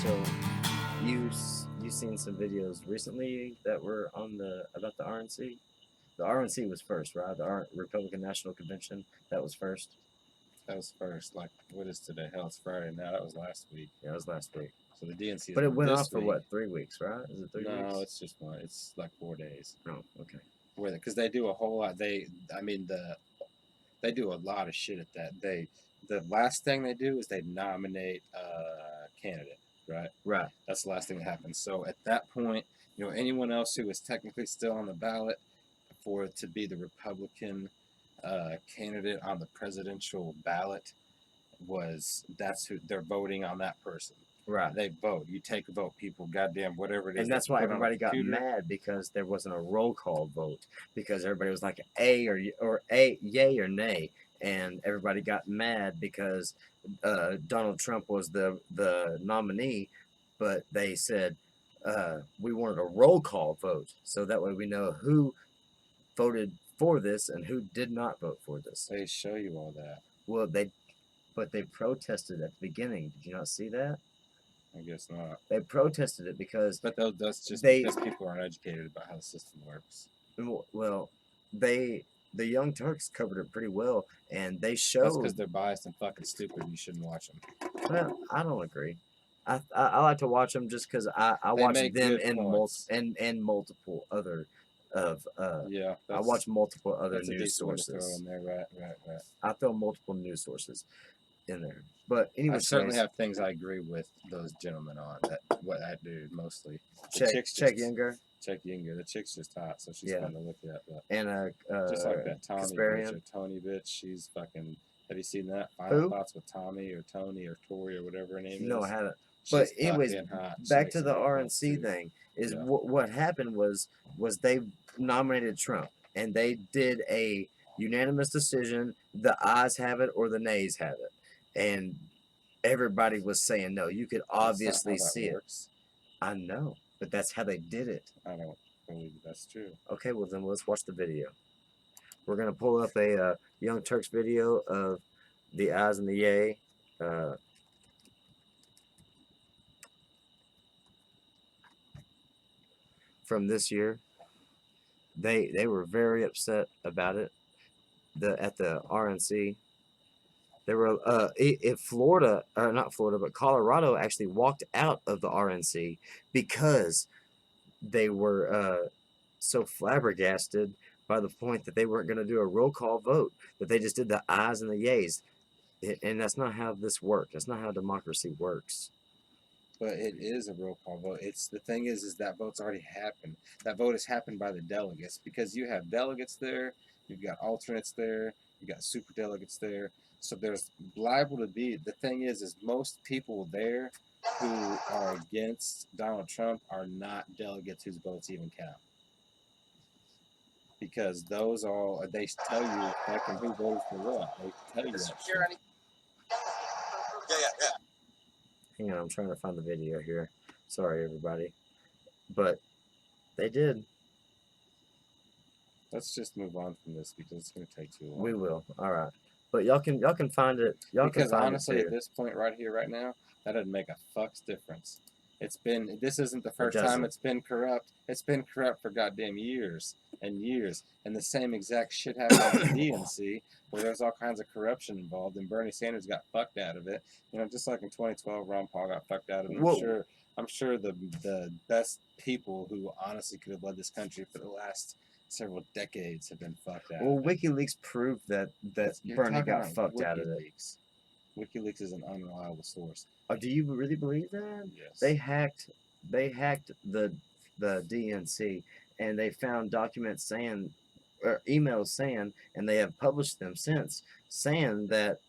So you seen some videos recently that were on about the RNC? The RNC was first, right? The Republican National Convention, that was first. That was first. Like, what is today? Hell, it's Friday now. That was last week. Yeah, it was last week. So the DNC. But it went this off for week. what, 3 weeks, right? Is it 3 weeks? No, it's just one. It's like 4 days. Oh, okay. Because they do a whole lot. They do a lot of shit at that. The last thing they do is they nominate a candidate, right? Right. That's the last thing that happens. So at that point, anyone else who is technically still on the ballot for it to be the Republican candidate on the presidential ballot that's who they're voting on, that person. Right. They vote. You take a vote, people. Goddamn, whatever it is. And that's why everybody got mad, because there wasn't a roll call vote, because everybody was like A or A, yay or nay, and everybody got mad because Donald Trump was the nominee, but they said we wanted a roll call vote, so that way we know who voted for this and who did not vote for this. They show you all that. Well, but they protested at the beginning. Did you not see that? I guess not. They protested it because... But that's just because people aren't educated about how the system works. Well, the Young Turks covered it pretty well, and they showed... That's because they're biased and fucking stupid, and you shouldn't watch them. Well, I don't agree. I like to watch them just because I watch them and multiple other... yeah, I watch multiple other news sources. Throw in there. Right. I throw multiple news sources in there. But anyway, I certainly have things I agree with those gentlemen on. What I do mostly. Check Younger. Check Younger. The chick's just hot, so she's fun to look at. But and just like that Tony bitch, she's fucking. Have you seen that? Final Thoughts with Tommy or Tony or Tori or whatever her name is? No, I haven't. But anyways, back to the RNC thing. What happened was they nominated Trump, and they did a unanimous decision. The ayes have it or the nays have it. And everybody was saying no. You could obviously see it. I know, but that's how they did it. I don't believe that's true. Okay, well then let's watch the video. We're gonna pull up a Young Turks video of the ayes and the yay. From this year. They were very upset about it. At the RNC. There were in Florida, or not Florida, but Colorado actually walked out of the RNC because they were so flabbergasted by the point that they weren't going to do a roll call vote, that they just did the ayes and the yays. And that's not how this works. That's not how democracy works. But it is a roll call vote. The thing is that vote's already happened. That vote has happened by the delegates, because you have delegates there, you've got alternates there, you've got super delegates there. So there's liable to be, the thing is most people there who are against Donald Trump are not delegates whose votes even count. Because those all, they tell you fucking who voted for what. They tell you that shit. Yeah. Hang on, I'm trying to find the video here. Sorry, everybody. But they did. Let's just move on from this because it's going to take too long. We will. All right. But y'all can find it. Because honestly, at this point right here, right now, that doesn't make a fuck's difference. This isn't the first time it's been corrupt. It's been corrupt for goddamn years and years. And the same exact shit happened with the DNC, where there's all kinds of corruption involved, and Bernie Sanders got fucked out of it. Just like in 2012, Ron Paul got fucked out of it. I'm sure the best people who honestly could have led this country for the last several decades have been fucked out. Well, WikiLeaks proved that Bernie got fucked out of it. WikiLeaks is an unreliable source. Oh, do you really believe that? Yes. They hacked the DNC, and they found documents saying, or emails saying, and they have published them since, saying that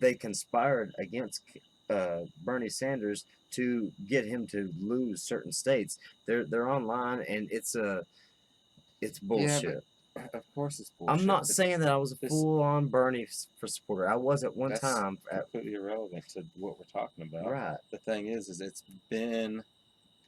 they conspired against Bernie Sanders to get him to lose certain states. They're online, and it's bullshit. Yeah, of course it's bullshit. I'm not saying that I was a full-on Bernie supporter. I was at one time. Completely irrelevant to what we're talking about. Right. The thing is it's been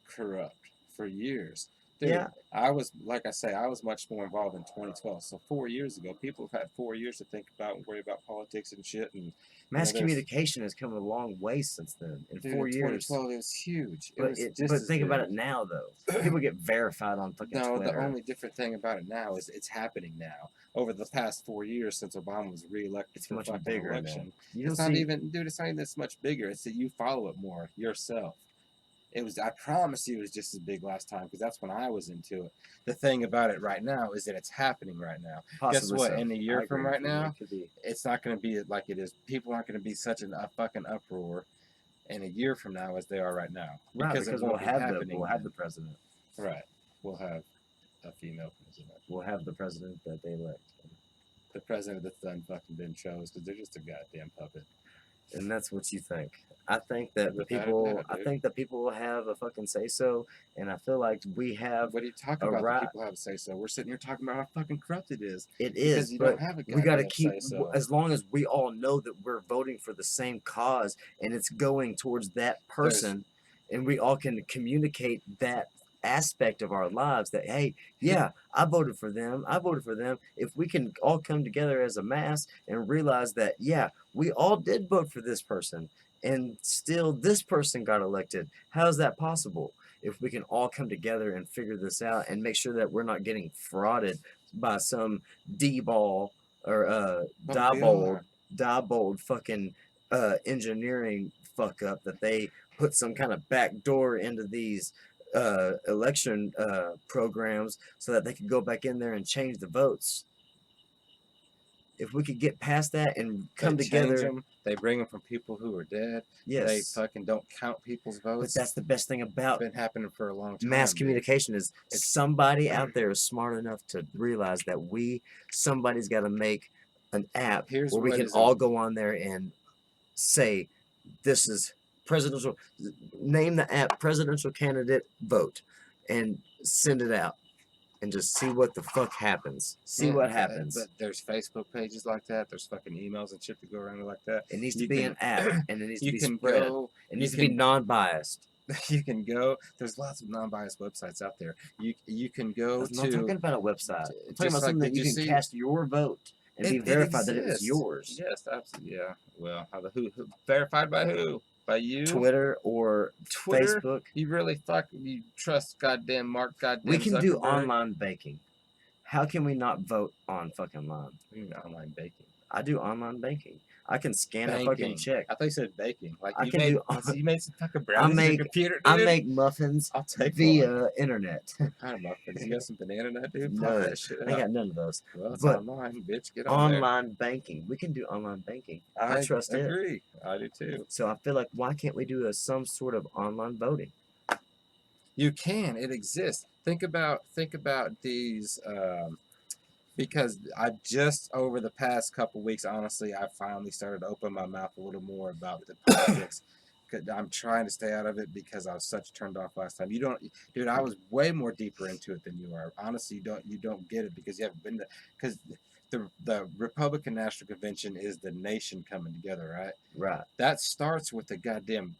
corrupt for years. Dude, Yeah. I was, like I say, I was much more involved in 2012. So 4 years ago, people have had 4 years to think about and worry about politics and shit. And Mass there's, communication has come a long way since then. In dude, 4 years. 2012 it was huge. It was just But as think about big. it now though. People get verified on fucking No, the Twitter. only different thing about it now is it's happening now. Over the past 4 years since Obama was reelected It's for much fucking bigger election, now. it's not even, dude. It's not even this much bigger. It's that you follow it more yourself. It was, I promise you, it was just as big last time because that's when I was into it. The thing about it right now is that it's happening right now. Guess Possibly what? so. In a year I from agree right with you. now, It could be. it's not going to be like it is. People aren't going to be such a fucking uproar in a year from now as they are right now. Right, because it we'll won't be have happening. the president. Right. We'll have a female president. We'll have the president that they elect. The president that's done fucking been chose because they're just a goddamn puppet. And that's what you think. I think that Without people. a doubt, I dude. think that people will have a fucking say so, and I feel like we have. What are you talking about? That people have a say so. We're sitting here talking about how fucking corrupt it is. It because is, you but don't have a we got to goddamn keep say-so. as long as we all know that we're voting for the same cause and it's going towards that person, and we all can communicate that aspect of our lives that hey, yeah, I voted for them. I voted for them. If we can all come together as a mass and realize that yeah, we all did vote for this person and still this person got elected. How is that possible? If we can all come together and figure this out and make sure that we're not getting frauded by some D-ball or Diebold fucking engineering fuck up that they put some kind of back door into these election programs so that they could go back in there and change the votes. If we could get past that and come together, them, they bring them from people who are dead. Yes, they fucking don't count people's votes. But that's the best thing about it's been happening for a long time. Mass communication is somebody out there is smart enough to realize that somebody's got to make an app where we can all go on there and say, this is presidential, name the app presidential candidate vote and send it out and just see what the fuck happens. See what happens. But there's Facebook pages like that. There's fucking emails and shit that go around like that. It needs to be an app and it needs to be spread. It needs to be non-biased. You can go. There's lots of non-biased websites out there. You can go I'm not talking about a website. I'm talking about like, something that you can cast your vote and be verified that it was yours. Yes, absolutely. Yeah. Well, who verified by who? By you? Twitter or Facebook. You really you trust goddamn Mark goddamn We can Zuckerberg? do online banking. How can we not vote on fucking line? Online banking. I do online banking. I can scan a fucking check. I thought you said baking. Like I can do. You made some fucking brownies on your computer, dude? I make muffins via internet. What kind of muffins? You got some banana nut, dude? No, that shit I got none of those. Well, it's online, bitch. Get on online banking. We can do online banking. I trust it. I agree. I do too. So I feel like why can't we do some sort of online voting? You can. It exists. Think about these. Because I just over the past couple weeks, honestly, I finally started to open my mouth a little more about the politics. I'm trying to stay out of it because I was such turned off last time. You don't, dude. I was way more deeper into it than you are. Honestly, you don't get it because you haven't been there. Because the Republican National Convention is the nation coming together, right? Right. That starts with the goddamn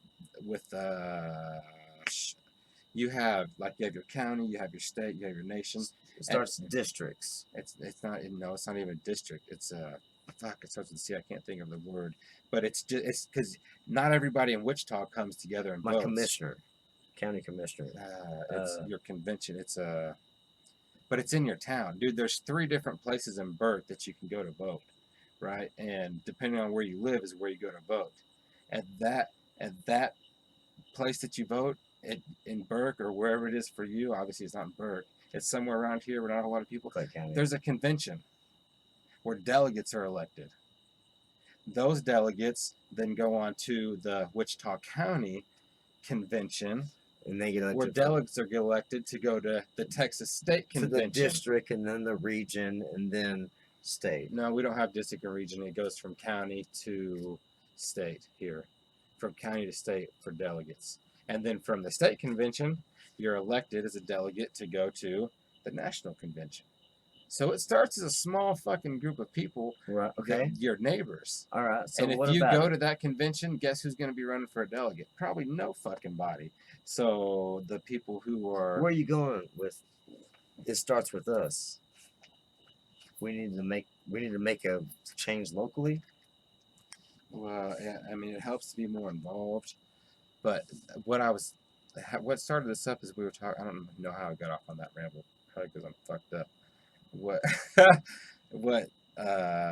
you have your county, you have your state, you have your nation. It starts districts. It's not even a district. It's it starts with a C. I can't think of the word, but it's because not everybody in Wichita comes together and votes. Commissioner, county commissioner. It's your convention. But it's in your town, dude. There's 3 different places in Burke that you can go to vote, right? And depending on where you live is where you go to vote. At that place that you vote in Burke or wherever it is for you, obviously it's not in Burke. It's somewhere around here where not a lot of people. There's a convention where delegates are elected. Those delegates then go on to the Wichita County Convention, and they get elected where delegates are elected to go to the Texas State Convention. To the district, and then the region, and then state. No, we don't have district and region. It goes from county to state here, from county to state for delegates. And then from the state convention, you're elected as a delegate to go to the national convention. So it starts as a small fucking group of people, Right. Okay. your neighbors. All right. So And if what you about go it? to that convention, guess who's going to be running for a delegate? Probably no fucking body. So the people who are. Where are you going with? It starts with us. We need to make a change locally. Well, yeah, I mean, it helps to be more involved. But what started this up is we were talking. I don't know how I got off on that ramble. Probably because I'm fucked up. What what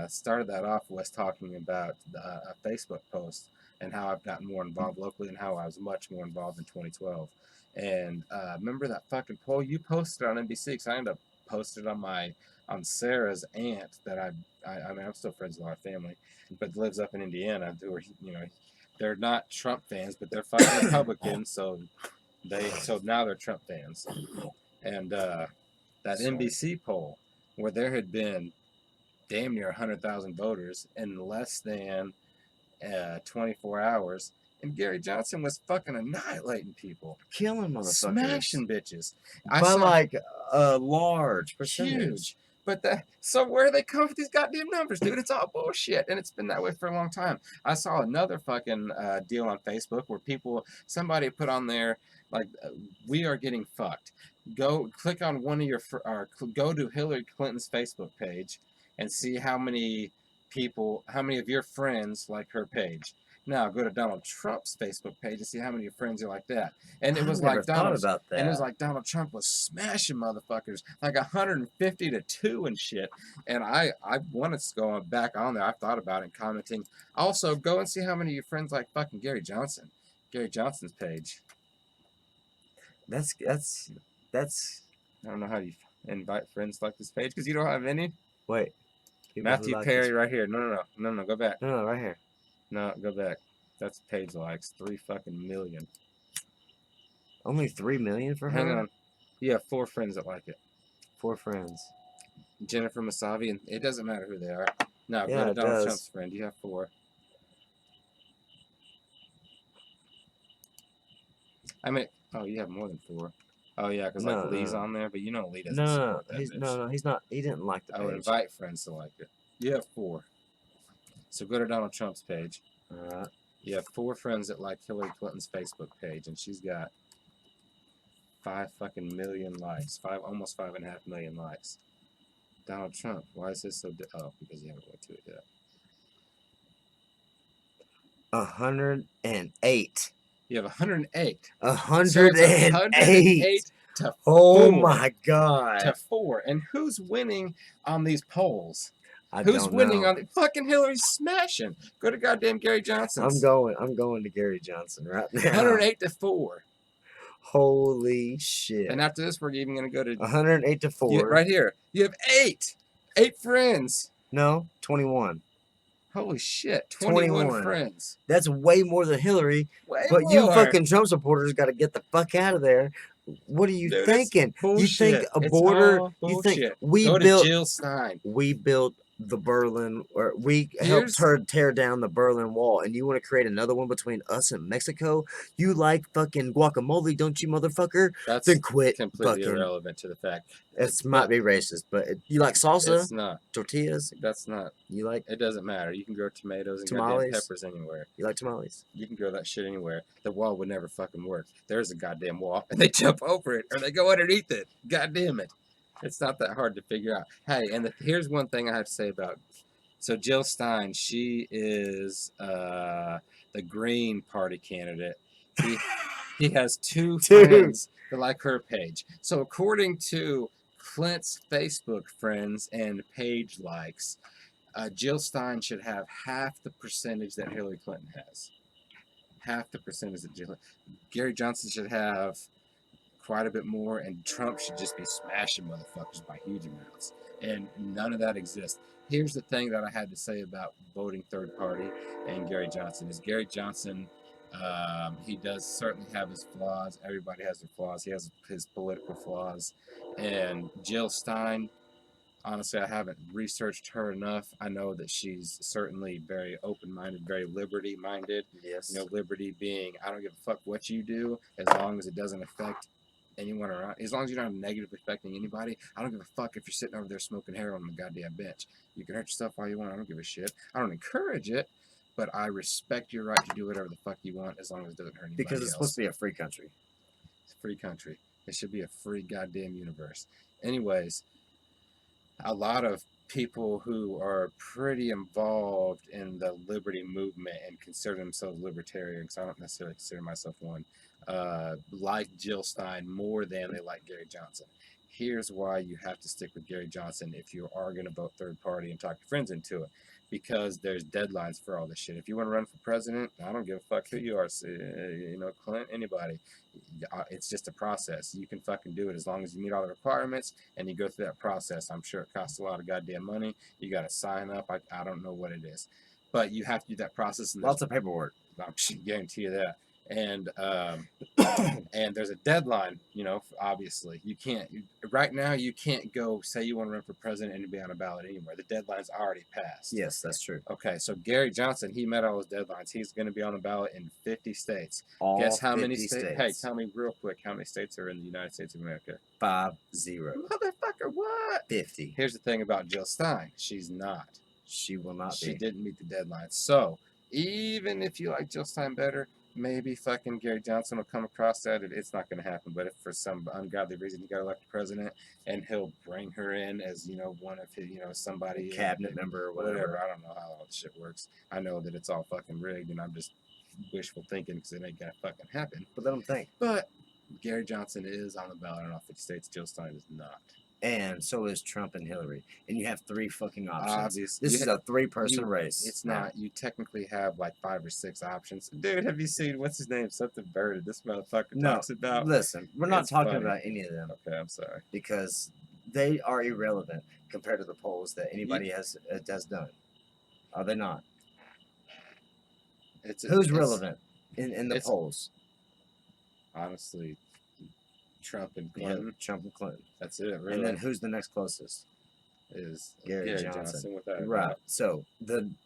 started that off was talking about a Facebook post and how I've gotten more involved locally and how I was much more involved in 2012. And remember that fucking poll you posted on NBC? Because I ended up posted on Sarah's aunt that I mean I'm still friends with our family, but lives up in Indiana. Who are they're not Trump fans, but they're fucking Republicans. So now they're Trump fans. And that NBC poll where there had been damn near 100,000 voters in less than 24 hours. And Gary Johnson was fucking annihilating people. Killing motherfuckers. Smashing bitches. By like a large percentage. Huge. But so where do they come with these goddamn numbers, dude? It's all bullshit, and it's been that way for a long time. I saw another fucking deal on Facebook where somebody put on there like, we are getting fucked. Go click on one of go to Hillary Clinton's Facebook page and see how many of your friends like her page. Now go to Donald Trump's Facebook page and see how many of your friends are like that. And it was like Donald Trump was smashing motherfuckers like 150 to 2 and shit. And I wanted to go back on there. I've thought about it and commenting. Also, go and see how many of your friends like fucking Gary Johnson. Gary Johnson's page. That's. I don't know how you invite friends like this page because you don't have any. Wait. Matthew Perry right here. No, go back. No, right here. No, go back. That's page likes 3 fucking million. Only 3 million for her? Hang on. You have 4 friends that like it. 4 friends. Jennifer Masavi, and it doesn't matter who they are. No, yeah, go to Donald Trump's friend. You have 4. I mean, oh, you have more than 4. Oh yeah, because Lee's on there, but Lee doesn't support that bitch. No, he's not. He didn't like the page. I would invite friends to like it. You have 4. So go to Donald Trump's page. All right. You have 4 friends that like Hillary Clinton's Facebook page, and she's got 5 fucking million likes. Almost 5.5 million likes. Donald Trump. Why is this so? Oh, because you haven't went to it yet. 108. You have 108. 108 to 4. Oh my god. To 4. And who's winning on these polls? Who's winning on the fucking Hillary's smashing? Go to goddamn Gary Johnson. I'm going to Gary Johnson right now. 108 to 4. Holy shit. And after this, we're even going to go to 108 to 4. Right here. You have 8 friends. No, 21. Holy shit. 21 friends. That's way more than Hillary. But you fucking Trump supporters got to get the fuck out of there. What are you thinking? You think a border? You think go to Jill Stein. We built the Berlin, or we helped her tear down the Berlin Wall, and you want to create another one between us and Mexico? You like fucking guacamole, don't you, motherfucker? Then quit. Completely irrelevant to the fact. It might be racist, but you like salsa? It's not. Tortillas? That's not. You like? It doesn't matter. You can grow tomatoes and tamales? Peppers anywhere. You like tamales? You can grow that shit anywhere. The wall would never fucking work. There's a goddamn wall, and they jump over it, or they go underneath it. God damn it. It's not that hard to figure out. Hey, and here's one thing I have to say about. So Jill Stein, she is the Green Party candidate. He has 2 friends that like her page. So according to Clint's Facebook friends and page likes, Jill Stein should have half the percentage that Hillary Clinton has. Half the percentage that Gary Johnson should have quite a bit more, and Trump should just be smashing motherfuckers by huge amounts. And none of that exists. Here's the thing that I had to say about voting third party and Gary Johnson is Gary Johnson, he does certainly have his flaws. Everybody has their flaws. He has his political flaws. And Jill Stein, honestly, I haven't researched her enough. I know that she's certainly very open-minded, very liberty-minded. Yes. Liberty being, I don't give a fuck what you do as long as it doesn't affect anyone around, as long as you're not negatively affecting anybody. I don't give a fuck if you're sitting over there smoking heroin on the goddamn bench. You can hurt yourself all you want. I don't give a shit. I don't encourage it, but I respect your right to do whatever the fuck you want as long as it doesn't hurt anybody Because it's supposed to be a free country. It's a free country. It should be a free goddamn universe. Anyways, a lot of people who are pretty involved in the liberty movement and consider themselves libertarians, I don't necessarily consider myself one, like Jill Stein more than they like Gary Johnson. Here's why you have to stick with Gary Johnson if you are going to vote third party and talk your friends into it. Because there's deadlines for all this shit. If you want to run for president, I don't give a fuck who you are. You know, Clint, anybody. It's just a process. You can fucking do it as long as you meet all the requirements and you go through that process. I'm sure it costs a lot of goddamn money. You got to sign up. I don't know what it is. But you have to do that process. And lots of paperwork. I guarantee you that. And and there's a deadline, you know, obviously. You can't, right now, you can't go say you want to run for president and be on a ballot anymore. The deadline's already passed. Yes, that's true. Okay, so Gary Johnson, he met all his deadlines. He's going to be on the ballot in 50 states. All Guess how 50 many states? Hey, states. tell me real quick, how many states are in the United States of America? 50. Motherfucker, what? 50. Here's the thing about Jill Stein. She's not. She will not be. She didn't meet the deadline. So, even if you like Jill Stein better, maybe fucking Gary Johnson will come across that. It's not going to happen. But if for some ungodly reason he got elected president, and he'll bring her in as, you know, one of his, you know, somebody, cabinet member or whatever. I don't know how all this shit works. I know that it's all fucking rigged, and I'm just wishful thinking because it ain't going to fucking happen. But let them think. But Gary Johnson is on the ballot in all 50 states. Jill Stein is not. And so is Trump and Hillary. And you have 3 fucking options. Obviously, this is a 3-person race. It's not. You technically have like 5 or 6 options. Dude, have you seen, what's his name? Something Birded. This motherfucker talks about. Listen, we're not talking funny. about any of them. Okay, I'm sorry. Because they are irrelevant compared to the polls that anybody has done. Are they not? Who's relevant in the polls? Honestly, Trump and Clinton. Yeah, Trump and Clinton. That's it, really. And then who's the next closest? Is Gary Johnson. Right. So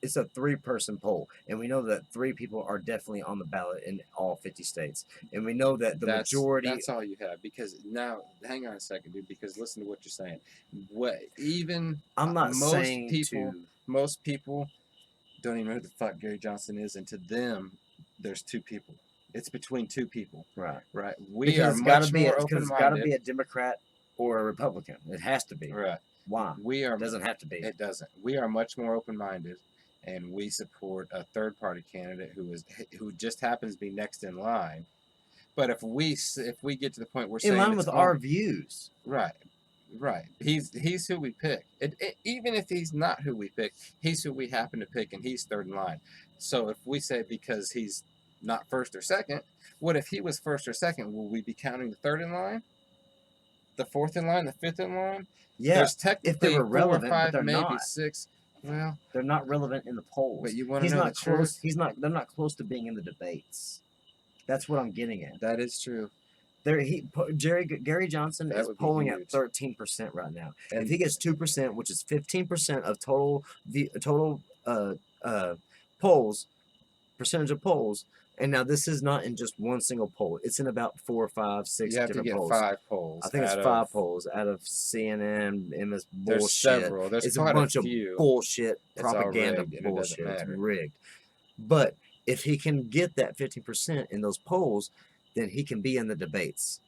it's a 3-person poll, and we know that 3 people are definitely on the ballot in all 50 states, and we know that the majority. That's all you have. Because now, hang on a second, dude. Because listen to what you're saying. What even I'm not saying most people don't even know who the fuck Gary Johnson is, and to them, there's 2 people. It's between 2 people. Right. Right. We are much more open-minded. It's got to be a Democrat or a Republican. It has to be. Right. Why? It doesn't have to be. It doesn't. We are much more open-minded, and we support a third-party candidate who just happens to be next in line. But if we get to the point we're saying in line with our views, right. He's who we pick. Even if he's not who we pick, he's who we happen to pick, and he's third in line. So if we say because he's not first or second, what if he was first or second? Will we be counting the third in line, the fourth in line, the fifth in line? Yeah, there's technically if they were 4 relevant, or 5, but they're maybe not. 6. Well, they're not relevant in the polls. But you want to know the truth? They're not close to being in the debates. That's what I'm getting at. That is true. Gary Johnson is polling at 13% right now. And if he gets 2%, which is 15% of total polls, percentage of polls. And now this is not in just one single poll. It's in about 4, 5, 6 different polls. You have to get 5 polls. I think it's 5 polls out of CNN, MS bullshit. There's several. It's a bunch of bullshit, propaganda bullshit. It's rigged. But if he can get that 15% in those polls, then he can be in the debates.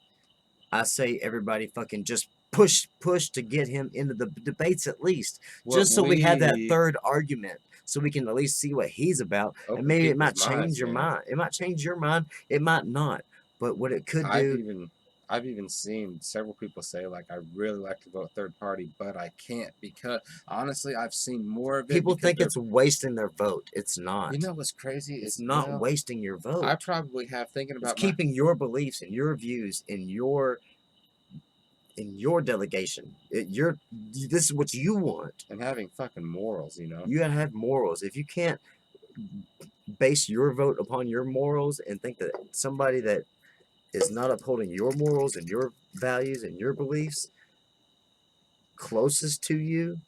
I say everybody fucking just push to get him into the debates at least. Just so we have that third argument. So we can at least see what he's about. And maybe it might change your mind. It might change your mind. It might not. But what it could do... I've even seen several people say, like, I really like to vote third party, but I can't because, honestly, I've seen more of it. People think it's wasting their vote. It's not. You know what's crazy? It's not wasting your vote. I probably have thinking about keeping your beliefs and your views in your delegation. This is what you want. And having fucking morals, you know. You gotta have morals. If you can't base your vote upon your morals and think that somebody that is not upholding your morals and your values and your beliefs closest to you,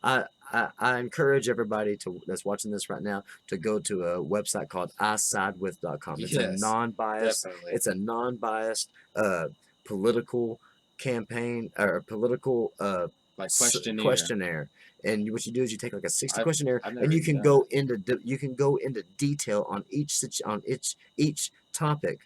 I encourage everybody that's watching this right now to go to a website called isidewith.com. It's a non-biased. Definitely. It's a non-biased political campaign or a political like questionnaire. And what you do is you take like a 60 questionnaire, I've never and you even can done go into detail on each topic.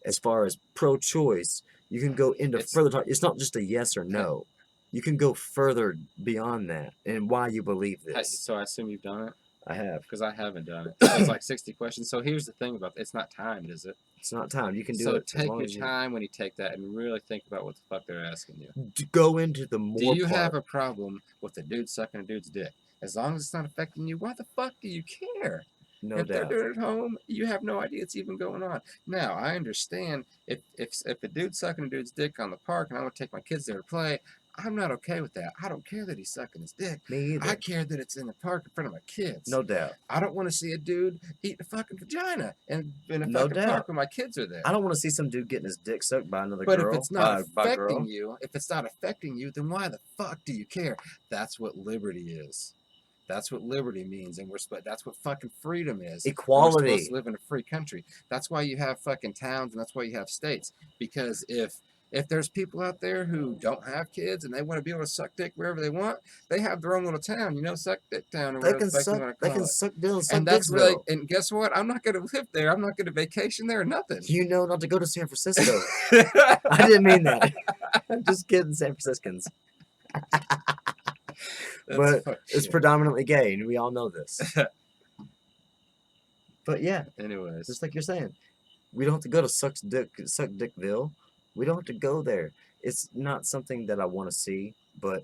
As far as pro-choice, you can go into further talk. It's not just a yes or no. You can go further beyond that and why you believe this. So I assume you've done it? I have. Because I haven't done it. So it's like 60 questions. So here's the thing about it. It's not timed, is it? It's not timed. You can do so it. So take your time when you take that and really think about what the fuck they're asking you. Go into the more Do you have a problem with a dude sucking a dude's dick? As long as it's not affecting you, why the fuck do you care? No if doubt. they're doing it at home, you have no idea it's even going on. Now, I understand if a dude's sucking a dude's dick on the park and I want to take my kids there to play, I'm not okay with that. I don't care that he's sucking his dick. Me either. I care that it's in the park in front of my kids. No doubt. I don't want to see a dude eat a fucking vagina in a fucking park when my kids are there. I don't want to see some dude getting his dick sucked by another girl. But if it's not affecting you, then why the fuck do you care? That's what liberty is. That's what liberty means, and that's what fucking freedom is. Equality. We're supposed to live in a free country. That's why you have fucking towns, and that's why you have states. Because if there's people out there who don't have kids and they want to be able to suck dick wherever they want, they have their own little town, suck dick town or whatever the fuck you want to call it. They can suck dick. And that's really, and guess what? I'm not going to live there. I'm not going to vacation there or nothing. Not to go to San Francisco. I didn't mean that. I'm just kidding, San Franciscans. But it's predominantly gay, and we all know this. But yeah, anyways, just like you're saying, we don't have to go to Suck Dickville. We don't have to go there. It's not something that I want to see, but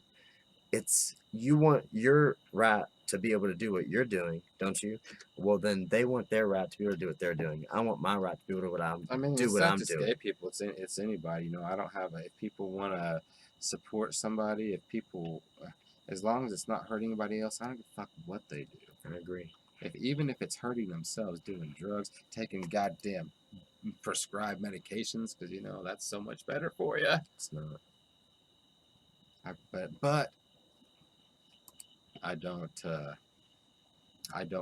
you want your right to be able to do what you're doing, don't you? Well, then they want their right to be able to do what they're doing. I want my right to be able to do what I'm doing. It's not just gay people. It's anybody. I don't have if people want to support somebody, if people. As long as it's not hurting anybody else, I don't give a fuck what they do. I agree. Even if it's hurting themselves, doing drugs, taking goddamn prescribed medications, because that's so much better for you. It's not. But I don't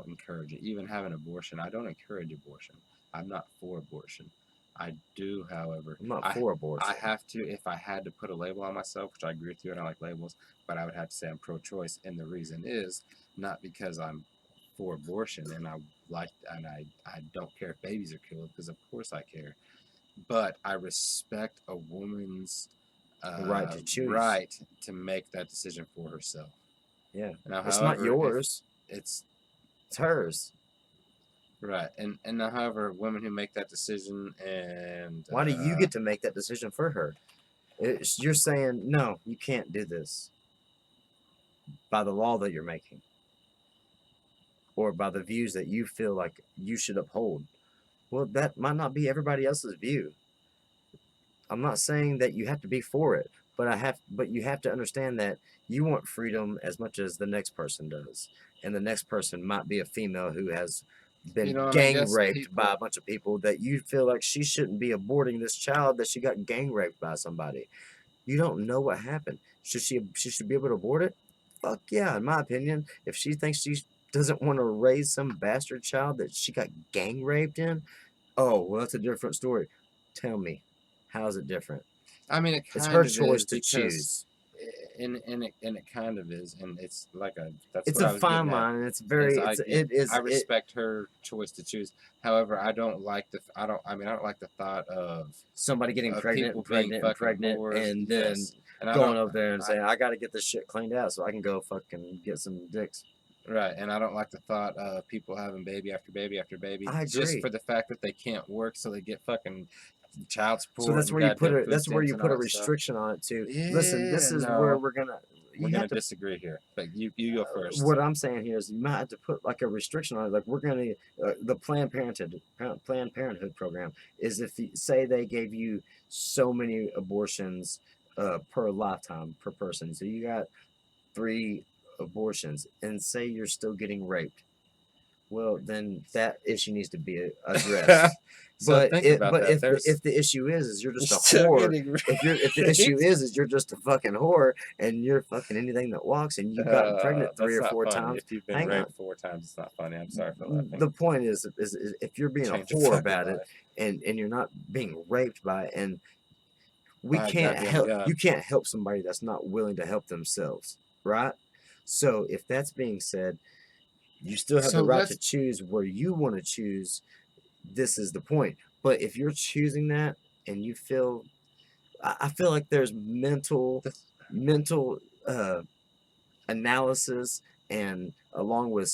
encourage it. Even having an abortion, I don't encourage abortion. I'm not for abortion. I do, however. I'm not for abortion. I have to, if I had to put a label on myself, which I agree with you, I don't like labels, but I would have to say I'm pro-choice, and the reason is not because I'm for abortion and I don't care if babies are killed, because of course I care, but I respect a woman's right to choose, right to make that decision for herself. Yeah, now, it's not yours. It's hers. Right, and now, however, women who make that decision, and why do you get to make that decision for her? You're saying no, you can't do this by the law that you're making, or by the views that you feel like you should uphold. Well, that might not be everybody else's view. I'm not saying that you have to be for it, but you have to understand that you want freedom as much as the next person does, and the next person might be a female who has been gang raped by a bunch of people, that you feel like she shouldn't be aborting this child, that she got gang raped by somebody. You don't know what happened. She should be able to abort it? Fuck yeah, in my opinion. If she thinks she doesn't want to raise some bastard child that she got gang raped in, oh, well, that's a different story. Tell me, how is it different? I mean, it's her choice to choose. And it kind of is, and it's like it's a fine line, and it's very. I respect her choice to choose. However, I don't like the thought of somebody getting pregnant, and then going over there and saying, "I got to get this shit cleaned out so I can go fucking get some dicks." Right, and I don't like the thought of people having baby after baby after baby, just for the fact that they can't work, so they get fucking child support. So that's where you put it. That's where you put a restriction on it too. Yeah, listen, this is where we're gonna disagree here. But you go first. What I'm saying here is you might have to put like a restriction on it. Like we're gonna the Planned Parenthood program is if say they gave you so many abortions per lifetime per person. So you got 3 abortions, and say you're still getting raped. Well, then that issue needs to be addressed. So if the issue is you're just a whore, if the issue is you're just a fucking whore and you're fucking anything that walks and you've gotten pregnant 3 or 4 times. If you've been raped 4 times, it's not funny. I'm sorry for laughing. The point is if you're being a whore about it and you're not being raped by it, and We By can't goddamn help. God. You can't help somebody that's not willing to help themselves, right? So if that's being said, you still have So the right let's to choose where you want to choose. This is the point. But if you're choosing that and you feel, I feel like there's mental analysis, and along with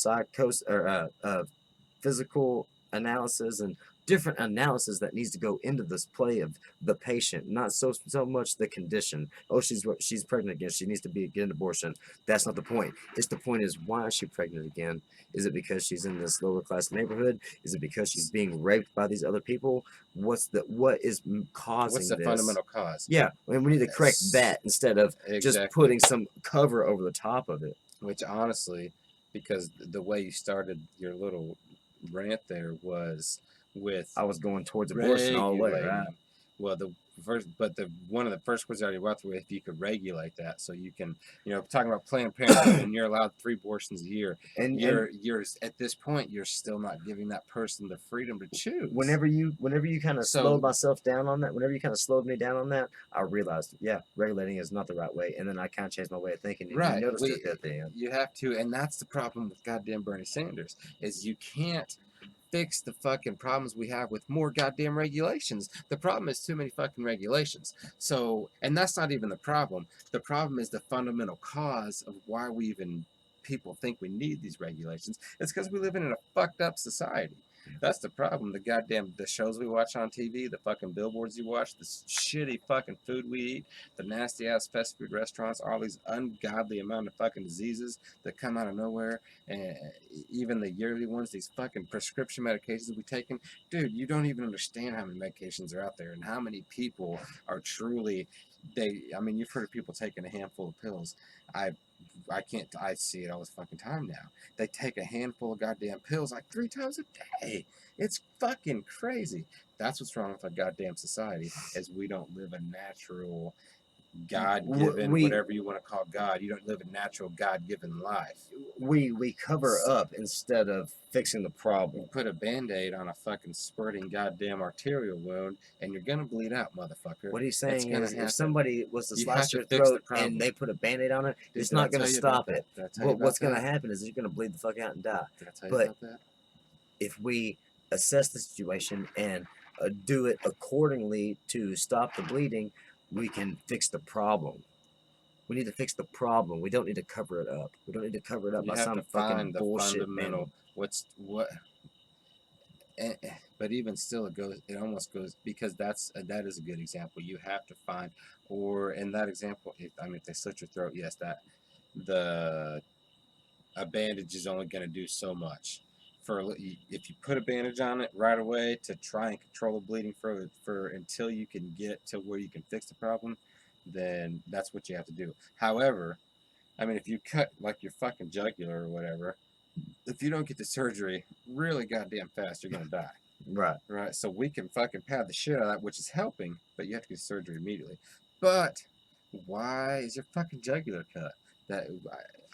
physical analysis and different analysis that needs to go into this play of the patient, not so much the condition. Oh, she's pregnant again. She needs to get an abortion. That's not the point. It's the point is, why is she pregnant again? Is it because she's in this lower class neighborhood? Is it because she's being raped by these other people? What is causing what's the this? fundamental cause? Yeah, and we need to correct that instead of just Exactly. putting some cover over the top of it. Which honestly, because the way you started your little rant there was with I was going towards abortion all the way, right? regulating. Well, the one of the first words I already went through, if you could regulate that, so you can, talking about Planned Parenthood, and you're allowed 3 abortions a year, And you're at this point, you're still not giving that person the freedom to choose. whenever you kind of slowed myself down on that, whenever you kind of slowed me down on that, I realized, yeah, regulating is not the right way, and then I kind of changed my way of thinking. And right, you noticed it at the end. you have to, and that's the problem with goddamn Bernie Sanders, is you can't fix the fucking problems we have with more goddamn regulations. The problem is too many fucking regulations. So, and that's not even the problem. The problem is the fundamental cause of why people think we need these regulations. It's because we live in a fucked up society. That's the problem. The shows we watch on TV, the fucking billboards you watch, the shitty fucking food we eat, the nasty ass fast food restaurants, all these ungodly amount of fucking diseases that come out of nowhere, and even the yearly ones, these fucking prescription medications we taking. Dude, you don't even understand how many medications are out there and how many people are truly, you've heard of people taking a handful of pills. I see it all this fucking time now. They take a handful of goddamn pills like 3 times a day. It's fucking crazy. That's what's wrong with our goddamn society, is we don't live a natural, God-given, whatever you want to call God. You don't live a natural, God-given life. We cover up instead of fixing the problem. You put a Band-Aid on a fucking spurting goddamn arterial wound, and you're gonna bleed out, motherfucker. What he's saying is, if somebody was to slice your throat and they put a Band-Aid on it, Dude, it's not going to stop it. What's going to happen is you're going to bleed the fuck out and die. Did I tell you about that? If we assess the situation and do it accordingly to stop the bleeding, we can fix the problem. We need to fix the problem. We don't need to cover it up. We don't need to cover it up by some fucking bullshit. Fundamental. But even still, it almost goes, because that is a good example. You have to find, or in that example, if they slit your throat, yes, a bandage is only going to do so much. If you put a bandage on it right away to try and control the bleeding for until you can get to where you can fix the problem, then that's what you have to do. However, if you cut like your fucking jugular or whatever, if you don't get the surgery really goddamn fast, you're gonna die. Right. So we can fucking pad the shit out of that, which is helping, but you have to get surgery immediately. But why is your fucking jugular cut?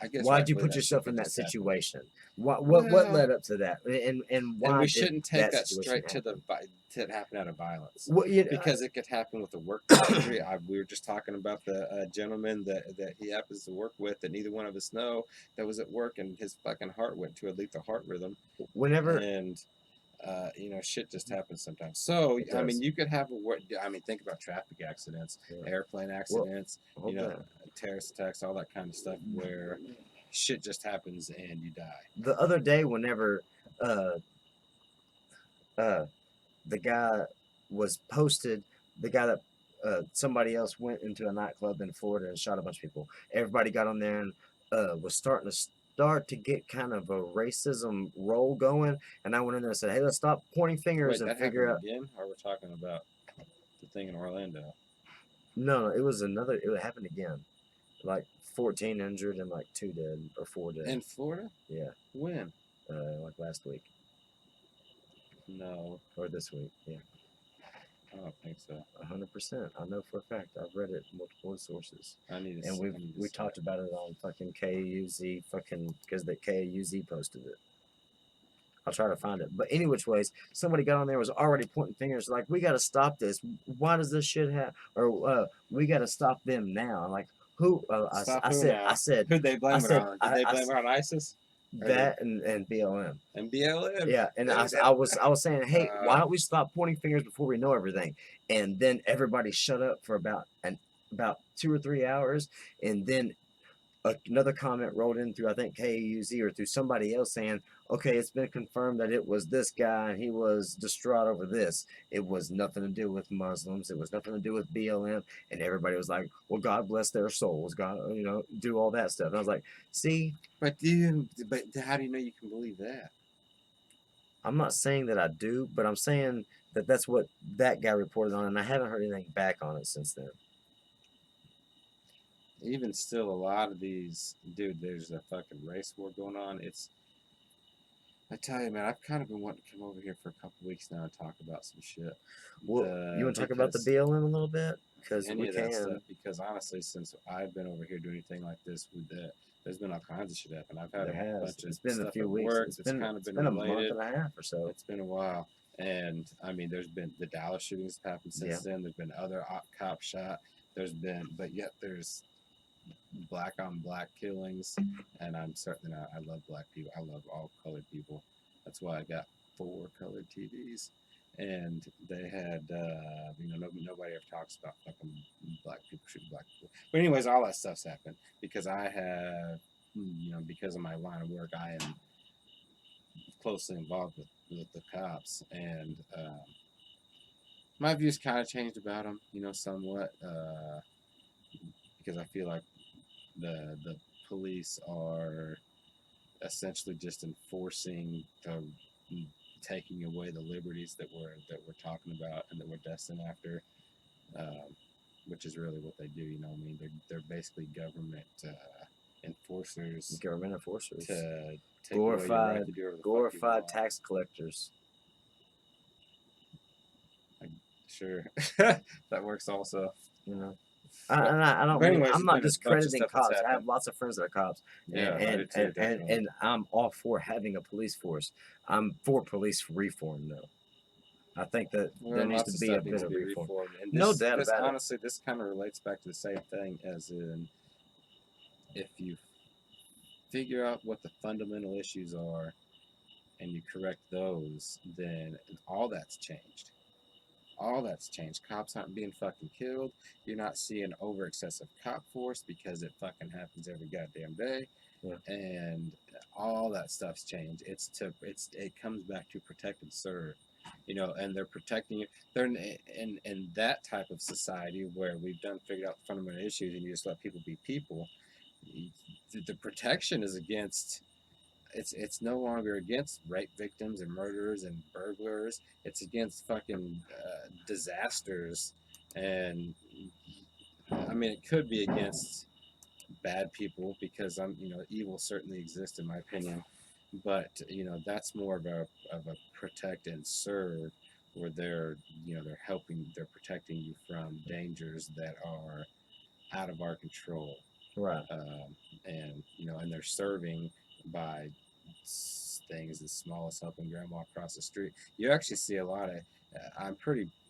I guess. Why'd you put yourself in that situation? What led up to that? And why? And we shouldn't take that straight to it happen out of violence. Because it could happen with a work injury. We were just talking about the gentleman that he happens to work with that neither one of us know, that was at work and his fucking heart went to a lethal heart rhythm. Shit just happens sometimes. So you could have think about traffic accidents, airplane accidents, terrorist attacks, all that kind of stuff, where shit just happens and you die. The other day, whenever the guy was posted, the guy that somebody else went into a nightclub in Florida and shot a bunch of people. Everybody got on there and was starting to get kind of a racism roll going, and I went in there and said, "Hey, let's stop pointing fingers and figure out." Again, or we're talking about the thing in Orlando? No, it was another. It happened again, like 14 injured and like 2 dead or 4 dead. In Florida? Yeah. When? Like last week. No. Or this week. Yeah. I don't think so. 100%. I know for a fact. I've read it multiple sources. And we talked about it on fucking KUZ, because the KUZ posted it. I'll try to find it. But any which ways, somebody got on there was already pointing fingers like, we got to stop this. Why does this shit happen? Or we got to stop them now. I'm like, who? Stop who now? Who'd they blame it on? Did they blame it on ISIS? That and BLM. And BLM. Yeah, and I was saying, hey, why don't we stop pointing fingers before we know everything? And then everybody shut up for about 2 or 3 hours, and then another comment rolled in through, I think, KUZ or through somebody else saying, okay, it's been confirmed that it was this guy and he was distraught over this. It was nothing to do with Muslims. It was nothing to do with BLM. And everybody was like, well, God bless their souls. God, do all that stuff. And I was like, see. But how do you know you can believe that? I'm not saying that I do, but I'm saying that that's what that guy reported on, and I haven't heard anything back on it since then. Even still, a lot of these, dude, there's a fucking race war going on. I tell you, man, I've kind of been wanting to come over here for a couple weeks now and talk about some shit. Well, you want to talk about the BLM a little bit? Because we can. Stuff, because honestly, since I've been over here doing anything like this with that, there's been all kinds of shit happen. I've had a bunch of It's been a few weeks. It's kind of been a month and a half or so. It's been a while. And, I mean, there's been the Dallas shootings have happened since then. There's been other cops shot. But yet there's black on black killings, and I'm certain I love black people. I love all colored people. That's why I got 4 colored TVs, and they had nobody ever talks about fucking black people shooting black people. But anyways, all that stuff's happened because I have because of my line of work, I am closely involved with the cops, and my views kind of changed about them, somewhat, because I feel like the police are essentially just enforcing taking away the liberties that we're talking about and that we're destined after, which is really what they do. I mean, they're basically government enforcers. Government enforcers. To take glorified tax collectors. Sure, that works also. I don't. Anyways, I'm not discrediting cops. I have lots of friends that are cops, and I'm all for having a police force. I'm for police reform, though. I think that there needs to be a bit of reform. No doubt about it. Honestly, this kind of relates back to the same thing as in, if you figure out what the fundamental issues are, and you correct those, then all that's changed. All that's changed. Cops aren't being fucking killed. You're not seeing over excessive cop force because it fucking happens every goddamn day. Yeah. And all that stuff's changed. It comes back to protect and serve. And they're protecting you. They're in that type of society where we've figured out fundamental issues and you just let people be people. The protection is against. It's no longer against rape victims and murderers and burglars. It's against fucking disasters, and I mean it could be against bad people because evil certainly exists in my opinion, but that's more of a protect and serve, where they're protecting you from dangers that are out of our control, right? And they're serving by things as small as helping grandma across the street. You actually see a lot of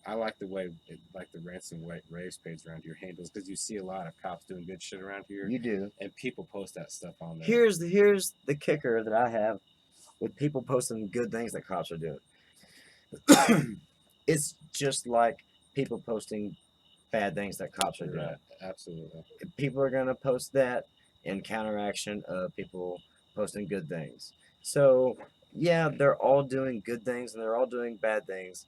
I like the way the Ransom Raves page around here handles, because you see a lot of cops doing good shit around here. You do, and people post that stuff on there. Here's the kicker that I have with people posting good things that cops are doing. It's just like people posting bad things that cops are doing. Absolutely. People are gonna post that in counteraction of people posting good things. So yeah, they're all doing good things and they're all doing bad things,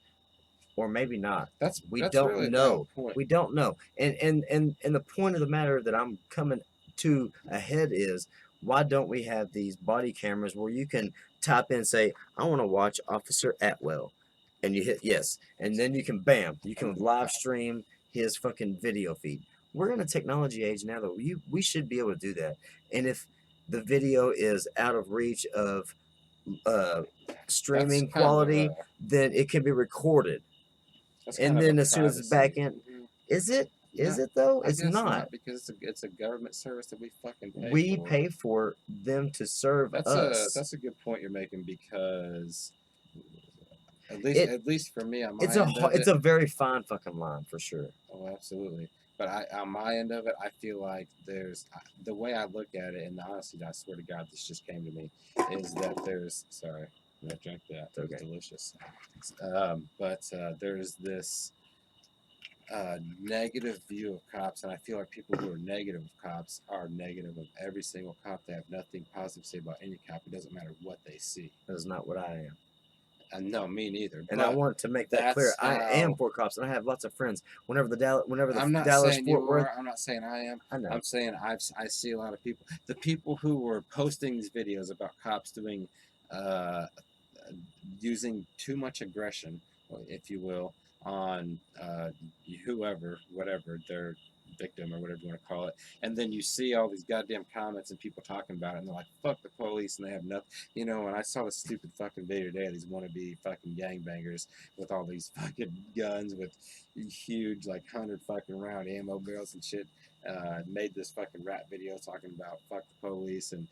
or maybe not. We don't really know. Point. We don't know. And the point of the matter that I'm coming to ahead is, why don't we have these body cameras where you can type in, say, I want to watch Officer Atwell, and you hit yes, and then you can live stream his fucking video feed. We're in a technology age now that we should be able to do that. And if the video is out of reach of streaming quality, then it can be recorded. And then as soon as it's back in, is it? Is it though? I It's guess not. because it's a government service that we fucking pay We for. pay for them to serve us. That's a good point you're making because at least for me on my end of It's it. a very fine fucking line for sure. Oh, absolutely. But on my end of it, I feel like there's the way I look at it, and honestly, I swear to God, this just came to me, is that there's sorry, I drank that. It's okay. Delicious. There's this negative view of cops, and I feel like people who are negative of cops are negative of every single cop. They have nothing positive to say about any cop. It doesn't matter what they see. That is not what I am. No, me neither. And I want to make that clear. I am for cops, and I have lots of friends. Whenever the Dallas Fort Worth, I'm not saying I am. I know. I'm saying I see a lot of people. The people who were posting these videos about cops doing, using too much aggression, if you will, on whoever, whatever their victim or whatever you want to call it, and then you see all these goddamn comments and people talking about it, and they're like, "Fuck the police," and they have nothing, you know. And I saw this stupid fucking video today of these wannabe fucking gangbangers with all these fucking guns with huge like 100 fucking round ammo barrels and shit. Made this fucking rap video talking about fuck the police and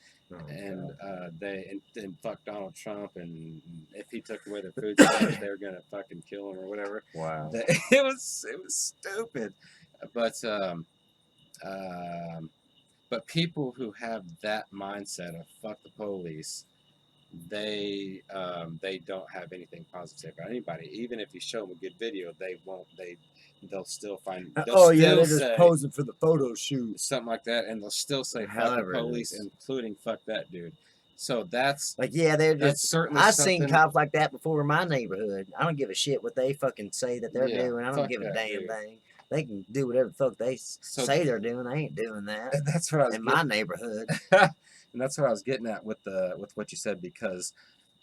fuck Donald Trump, and if he took away their food stamps, they were gonna fucking kill him or whatever. Wow. It was stupid, but people who have that mindset of fuck the police, they don't have anything positive to say about anybody. Even if you show them a good video, they'll still find. They're just posing for the photo shoot, something like that, and they'll still say fuck the police, including fuck that dude. So that's like, yeah, they're just certainly. I've seen cops like that before in my neighborhood. I don't give a shit what they fucking say that they're doing. I don't give a damn thing. They can do whatever the fuck they say they're doing. They ain't doing that. And that's what I was in my neighborhood. And that's what I was getting at with what you said, because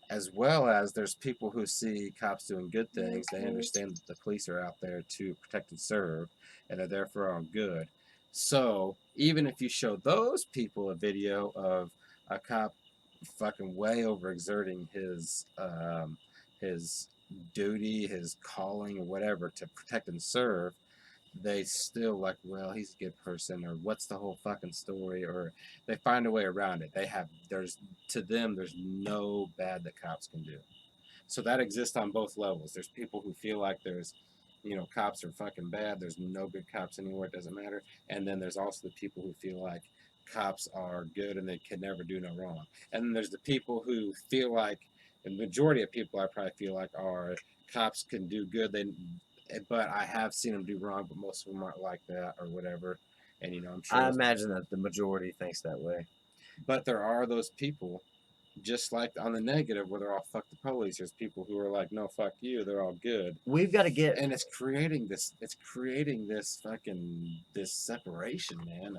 as well as there's people who see cops doing good things, they understand that the police are out there to protect and serve, and are there for our good. So even if you show those people a video of a cop fucking way overexerting his duty, his calling, or whatever to protect and serve, they still like, well, he's a good person, or what's the whole fucking story, or they find a way around it. There's no bad that cops can do. So that exists on both levels. There's people who feel like cops are fucking bad. There's no good cops anywhere. It doesn't matter. And then there's also the people who feel like cops are good and they can never do no wrong. And then there's the people who feel like, the majority of people I probably feel like are cops can do good. But I have seen them do wrong, but most of them aren't like that or whatever. And I'm sure I imagine that the majority thinks that way. But there are those people, just like on the negative, where they're all fuck the police. There's people who are like, no, fuck you. They're all good. We've got to get, and it's creating this fucking this separation, man,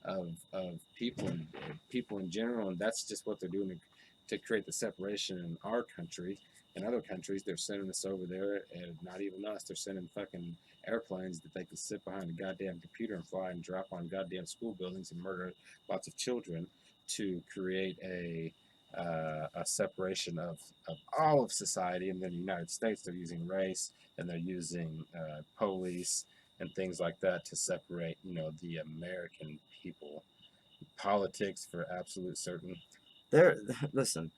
of people in general, and that's just what they're doing to create the separation in our country. In other countries, they're sending us over there, and not even us. They're sending fucking airplanes that they can sit behind a goddamn computer and fly and drop on goddamn school buildings and murder lots of children to create a separation of all of society. And then the United States, they're using race and they're using police and things like that to separate, the American people. Politics for absolute certain. Listen,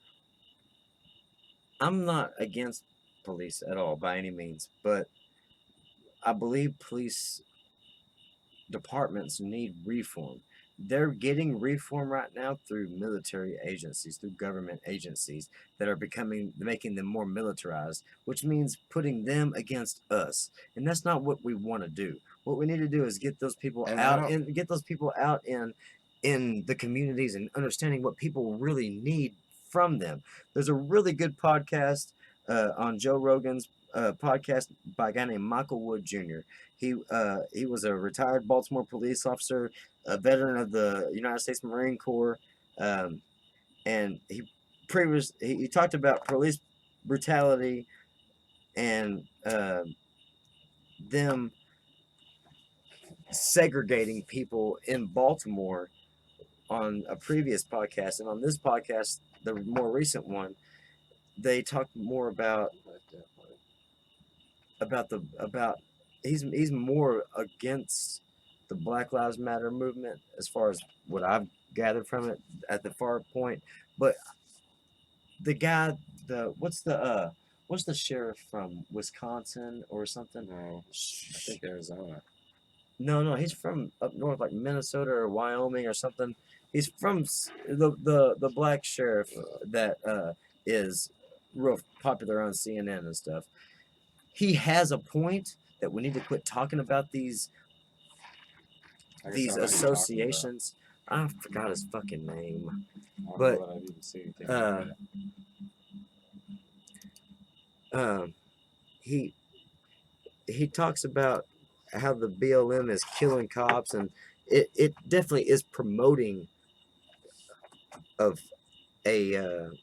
I'm not against police at all by any means, but I believe police departments need reform. They're getting reform right now through military agencies, through government agencies that are making them more militarized, which means putting them against us. And that's not what we want to do. What we need to do is get those people out in the communities and understanding what people really need from them. There's a really good podcast on Joe Rogan's podcast by a guy named Michael Wood Jr. He was a retired Baltimore police officer, a veteran of the United States Marine Corps, and he talked about police brutality and them segregating people in Baltimore on a previous podcast. And on this podcast, the more recent one, they talked more about he's more against the Black Lives Matter movement as far as what I've gathered from it at the far point. But the guy, what's the sheriff from Wisconsin or something? No, I think Arizona. No, he's from up north, like Minnesota or Wyoming or something. He's from the black sheriff that is real popular on CNN and stuff. He has a point that we need to quit talking about these associations. I forgot his fucking name, but he talks about how the BLM is killing cops, and it definitely is promoting of an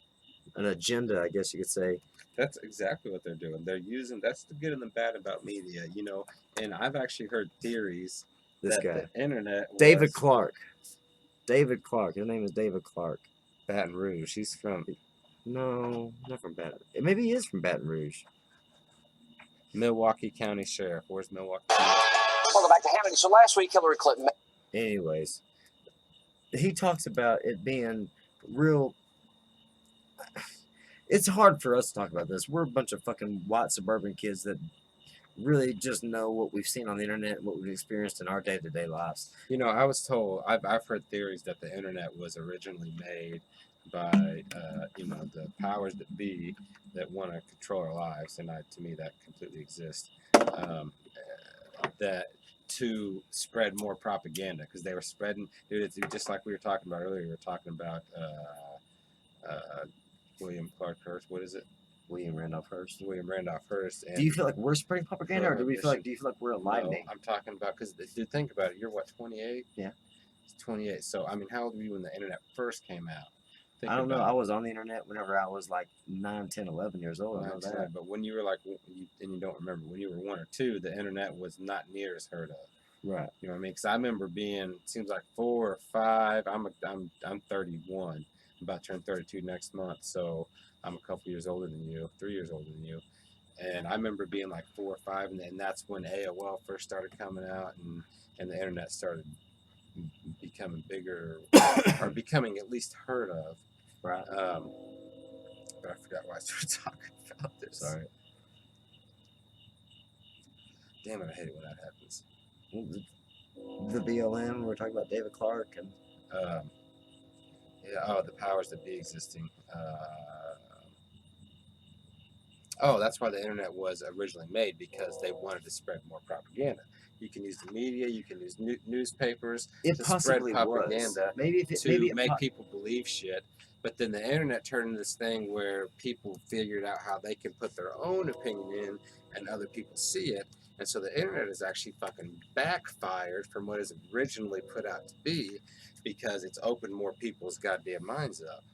agenda, I guess you could say. That's exactly what they're doing. They're using, that's the good and the bad about media, you know. And I've actually heard theories that the internet was, David Clark. His name is David Clark. Baton Rouge. He's from... No, not from Baton. Maybe he is from Baton Rouge. Milwaukee County Sheriff. Where's Milwaukee County? Welcome back to Hannity. So last week, Hillary Clinton... Anyways, he talks about it being real... It's hard for us to talk about this. We're a bunch of fucking white suburban kids that really just know what we've seen on the internet and what we've experienced in our day-to-day lives. You know, I was told, I've heard theories that the internet was originally made by, you know, the powers that be that want to control our lives, and to me that completely exists, that to spread more propaganda, because they were spreading, dude, it's just like we were talking about earlier, we were talking about William Clark Hearst, what is it? William Randolph Hearst. And do you feel like we're spreading propaganda, or do you feel like we're enlightening? No, I'm talking about, because dude, think about it. You're what, 28? Yeah. It's 28. So I mean, how old were you when the internet first came out? I don't know. I was on the internet whenever I was like 9, 10, 11 years old. I know that. But when you were like, and you don't remember, when you were 1 or 2, the internet was not near as heard of. Right. You know what I mean? Because I remember being, it seems like 4 or 5. I'm 31. I'm about to turn 32 next month. So I'm a couple years older than you, 3 years older than you. And I remember being like 4 or 5, and that's when AOL first started coming out, and the internet started becoming bigger, or becoming at least heard of. Right. But I forgot why I started talking about this. Sorry. Damn it, I hate it when that happens. The BLM, we're talking about David Clark, and the powers that be existing. That's why the internet was originally made, because they wanted to spread more propaganda. You can use the media, you can use newspapers to spread propaganda to make people believe shit. But then the internet turned into this thing where people figured out how they can put their own opinion in, and other people see it. And so the internet is actually fucking backfired from what is originally put out to be, because it's opened more people's goddamn minds up.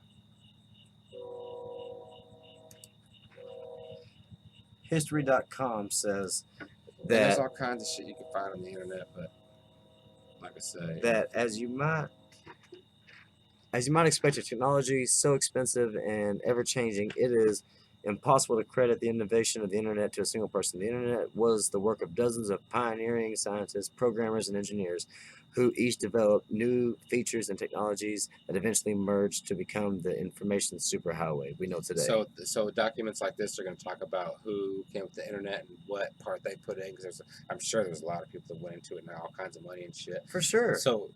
History.com says that there's all kinds of shit you can find on the internet, but like I say, that as you might expect, your technology is so expensive and ever-changing, it is impossible to credit the innovation of the internet to a single person. The internet was the work of dozens of pioneering scientists, programmers, and engineers who each developed new features and technologies that eventually merged to become the information superhighway we know today. So documents like this are going to talk about who came with the internet and what part they put in, because I'm sure there's a lot of people that went into it and all kinds of money and shit. For sure. So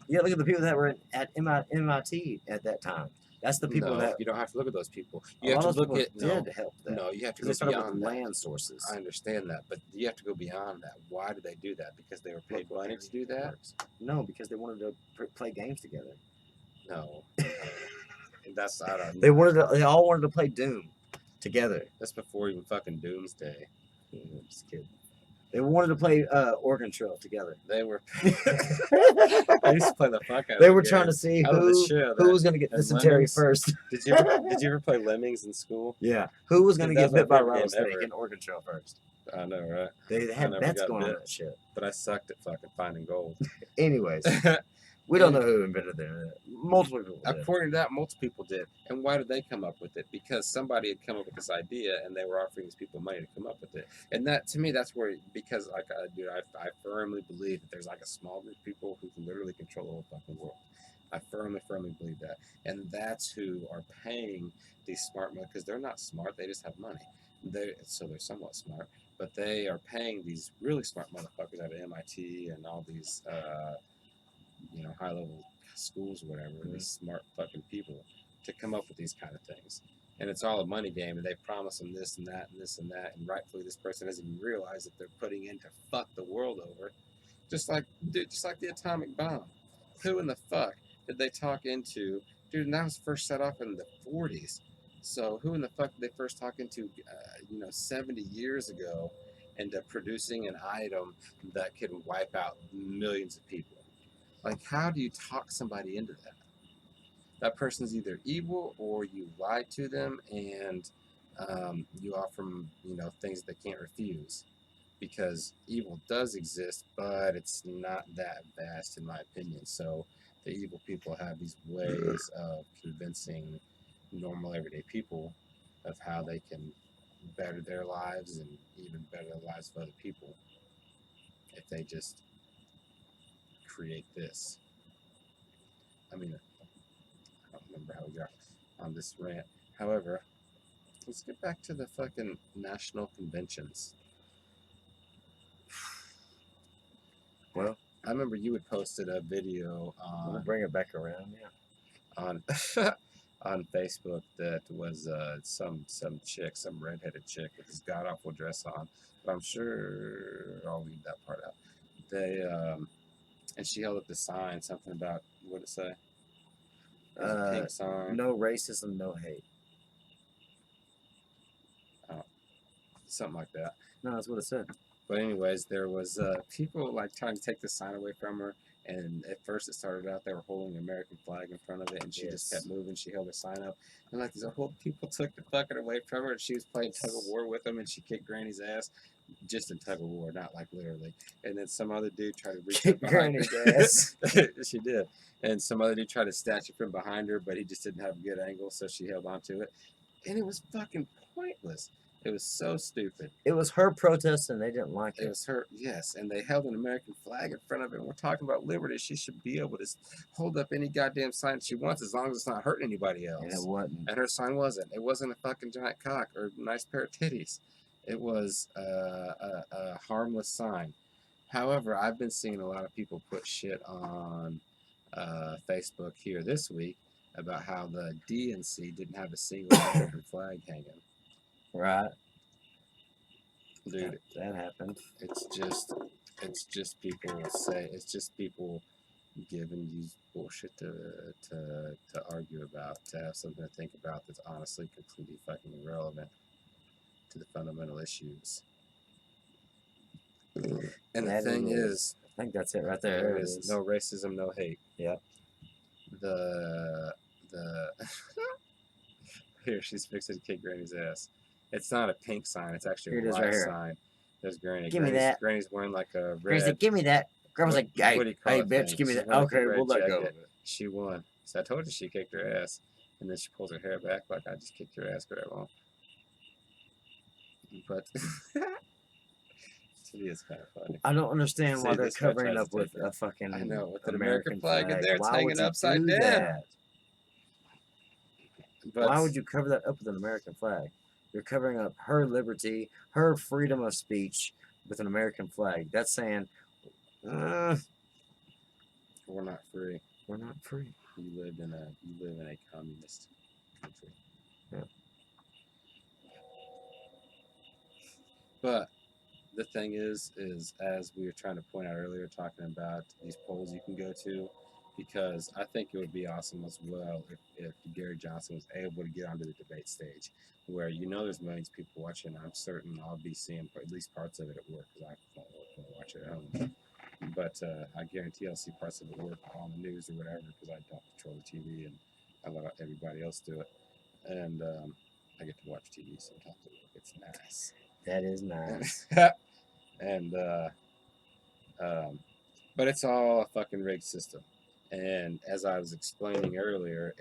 yeah, look at the people that were at MIT at that time. That's the people that you don't have to look at those people. You have to look at help them. No, you have to go beyond land sources. I understand that, but you have to go beyond that. Why did they do that? Because they were paid money to do that? No, because they wanted to play games together. No, that's I don't. They all wanted to play Doom together. That's before even fucking Doomsday. I'm just kidding. They wanted to play Oregon Trail together. They were. I used to play the fuck out of They were trying to see who was going to get dysentery first. Did you ever play Lemmings in school? Yeah. Who was going to get bit by a rattlesnake in Oregon Trail first? I know, right? They had bets going on that shit. But I sucked at fucking finding gold. Anyways. We don't know who invented the internet. Multiple people I did. pointed out multiple people did. And why did they come up with it? Because somebody had come up with this idea and they were offering these people money to come up with it. And that, to me, that's where, because like, dude, I firmly believe that there's like a small group of people who can literally control the whole fucking world. I firmly believe that. And that's who are paying these smart money, because they're not smart, they just have money. So they're somewhat smart, but they are paying these really smart motherfuckers out of MIT and all these, high level schools or whatever, these smart fucking people to come up with these kind of things. And it's all a money game, and they promise them this and that and this and that, and rightfully this person doesn't even realize that they're putting in to fuck the world over. Just like the atomic bomb. Who in the fuck did they talk into? Dude, and that was first set off in the 40s. So who in the fuck did they first talk into, 70 years ago, into producing an item that could wipe out millions of people? Like, how do you talk somebody into that? That person's either evil or you lie to them and you offer them, things they can't refuse. Because evil does exist, but it's not that vast, in my opinion. So the evil people have these ways of convincing normal, everyday people of how they can better their lives and even better the lives of other people if they just create this. I mean, I don't remember how we got on this rant. However, let's get back to the fucking national conventions. Well, I remember you had posted a video on. We'll bring it back around, yeah. On on Facebook that was some chick, some redheaded chick with this god awful dress on. But I'm sure I'll leave that part out. They and she held up the sign, something about, what did it say? It was a pink sign. No racism, no hate. Something like that. No, that's what it said. But anyways, there was people like trying to take the sign away from her. And at first it started out, they were holding the American flag in front of it, and she just kept moving. She held her sign up. And like these whole people took the fucking away from her, and she was playing tug of war with them, and she kicked Granny's ass. Just in tug of war, not like literally. And then some other dude tried to reach up behind Granny's her. ass. She did. And some other dude tried to snatch it from behind her, but he just didn't have a good angle, so she held on to it. And it was fucking pointless. It was so stupid. It was her protest, and they didn't like it. It was her, yes, and they held an American flag in front of it. And we're talking about liberty. She should be able to hold up any goddamn sign she wants, as long as it's not hurting anybody else. And it wasn't. And her sign wasn't. It wasn't a fucking giant cock or a nice pair of titties. It was a harmless sign. However, I've been seeing a lot of people put shit on Facebook here this week about how the DNC didn't have a single American flag hanging. Right. Dude, that happened. It's just people giving you bullshit to argue about, to have something to think about that's honestly completely fucking irrelevant to the fundamental issues. And the thing is, I think that's it right there. There is no racism, no hate. Yep. The here, she's fixing to kick Granny's ass. It's not a pink sign. It's actually a white sign. There's Granny. Give me that. Granny's wearing like a red. Granny's like, give me that. Grandma's like, hey, bitch, give me that. Okay, we'll let go of it. She won. So I told you she kicked her ass. And then she pulls her hair back like, I just kicked your ass, but I won't. But to me, it's kind of funny. I don't understand why they're covering up with a fucking with an American flag in there. It's hanging upside down. Why would you cover that up with an American flag? You're covering up her liberty, her freedom of speech with an American flag. That's saying, we're not free. We're not free. You live in a communist country. Yeah. But the thing is as we were trying to point out earlier, talking about these polls you can go to, because I think it would be awesome as well if Gary Johnson was able to get onto the debate stage, where there's millions of people watching. I'm certain I'll be seeing at least parts of it at work, because I don't watch it at home. But I guarantee I'll see parts of it at work on the news or whatever, because I don't control the TV and I let everybody else do it. And I get to watch TV sometimes at work. It's nice. That is nice. And but it's all a fucking rigged system. And as I was explaining earlier,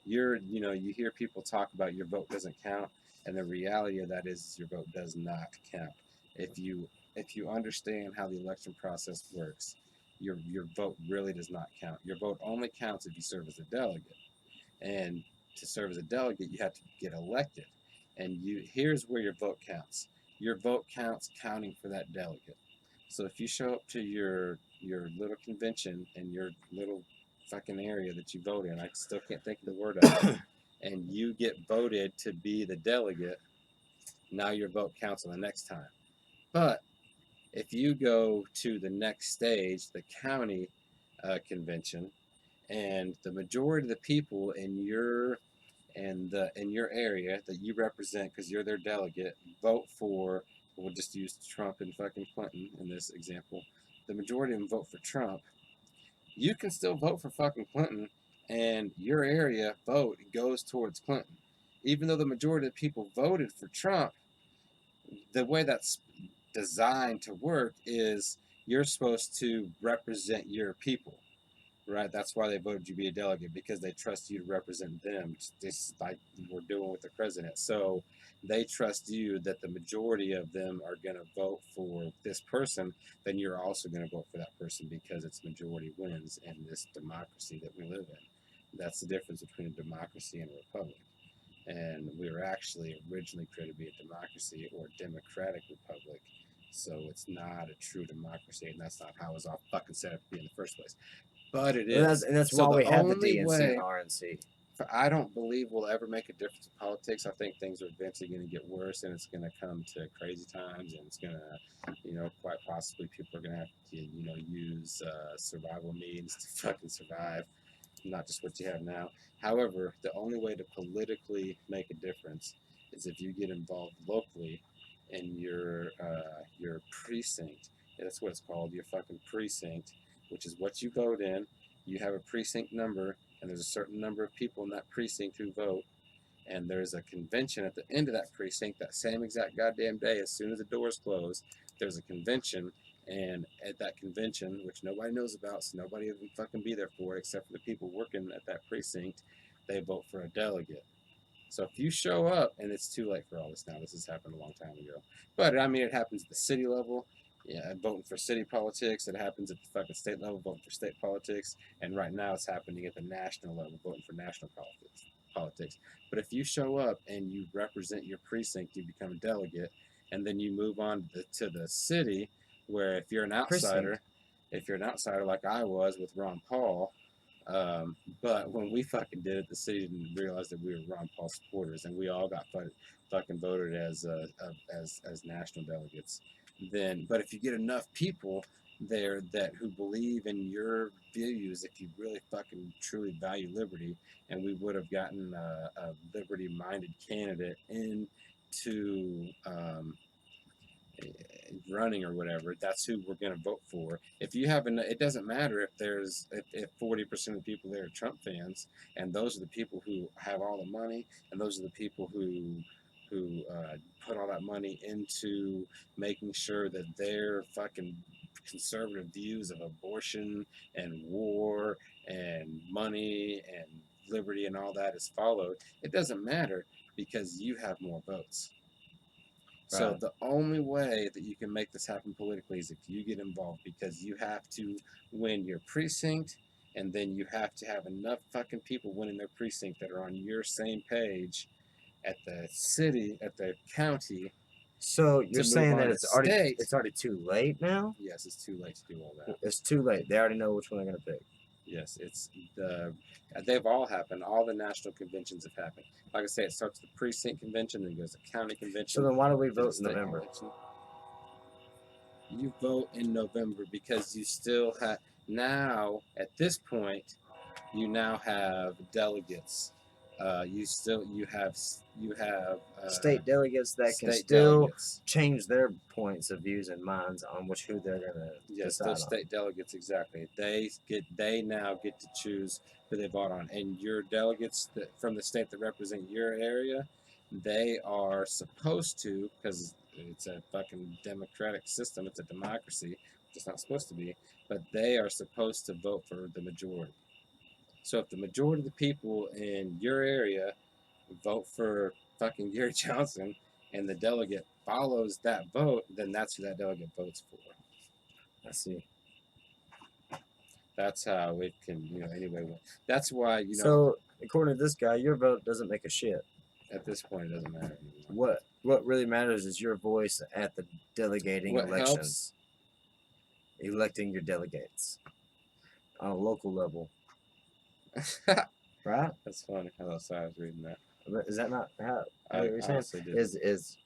you hear people talk about your vote doesn't count, and the reality of that is your vote does not count. If you understand how the election process works, your vote really does not count. Your vote only counts if you serve as a delegate, and to serve as a delegate, you have to get elected. And here's where your vote counts. Your vote counts counting for that delegate. So if you show up to your little convention in your little fucking area that you vote in, I still can't think of the word of it, and you get voted to be the delegate, now your vote counts on the next time. But if you go to the next stage, the county convention, and the majority of the people in your area that you represent, because you're their delegate, vote for, we'll just use Trump and fucking Clinton in this example. The majority of them vote for Trump. You can still vote for fucking Clinton, and your area vote goes towards Clinton. Even though the majority of the people voted for Trump, the way that's designed to work is you're supposed to represent your people. Right, that's why they voted you to be a delegate, because they trust you to represent them, just like we're doing with the president. So they trust you that the majority of them are going to vote for this person, then you're also going to vote for that person because it's majority wins in this democracy that we live in. That's the difference between a democracy and a republic. And we were actually originally created to be a democracy or a democratic republic. So it's not a true democracy, and that's not how it was all fucking set up to be in the first place. But it is. And that's so why we have the only DNC way, and RNC. I don't believe we'll ever make a difference in politics. I think things are eventually going to get worse, and it's going to come to crazy times, and it's going to, quite possibly people are going to have to, use survival means to fucking survive, not just what you have now. However, the only way to politically make a difference is if you get involved locally in your precinct. That's what it's called, your fucking precinct, which is what you vote in. You have a precinct number, and there's a certain number of people in that precinct who vote, and there's a convention at the end of that precinct that same exact goddamn day. As soon as the doors close, there's a convention, and at that convention, which nobody knows about, so nobody will fucking be there for it except for the people working at that precinct, they vote for a delegate. So if you show up, and it's too late for all this now, this has happened a long time ago, but I mean, it happens at the city level. Yeah, voting for city politics. It happens at the fucking state level, voting for state politics, and right now it's happening at the national level, voting for national politics. But if you show up and you represent your precinct, you become a delegate, and then you move on to the city, where if you're an outsider, like I was with Ron Paul, but when we fucking did it, the city didn't realize that we were Ron Paul supporters, and we all got fucking voted as national delegates. But if you get enough people there that who believe in your views, if you really fucking truly value liberty, and we would have gotten a liberty-minded candidate into running or whatever, that's who we're going to vote for. If you have it doesn't matter if 40% of the people there are Trump fans, and those are the people who have all the money, and those are the people who put all that money into making sure that their fucking conservative views of abortion and war and money and liberty and all that is followed. It doesn't matter because you have more votes. So the only way that you can make this happen politically is if you get involved, because you have to win your precinct, and then you have to have enough fucking people winning their precinct that are on your same page at the city, at the county. So you're saying that it's already too late now? Yes, it's too late to do all that. It's too late. They already know which one they're gonna pick. Yes, they've all happened. All the national conventions have happened. Like I say, it starts with the precinct convention, then goes to county convention. So then why do we vote in November? Convention. You vote in November because you still have, now at this point, you now have delegates. You have state delegates that can still change their points of views and minds on who they're gonna decide those state delegates, exactly. They now get to choose who they vote on, and your delegates from the state that represent your area, they are supposed to, because it's a fucking democratic system, it's a democracy, It's not supposed to be, but they are supposed to vote for the majority. So if the majority of the people in your area vote for fucking Gary Johnson and the delegate follows that vote, then that's who that delegate votes for. I see. That's how it can, anyway. That's why, So, according to this guy, your vote doesn't make a shit. at this point, it doesn't matter anymore. What really matters is your voice at the delegating What elections. Electing your delegates on a local level. Right? That's funny. I was reading that. Is that not how you're saying? honestly did. Is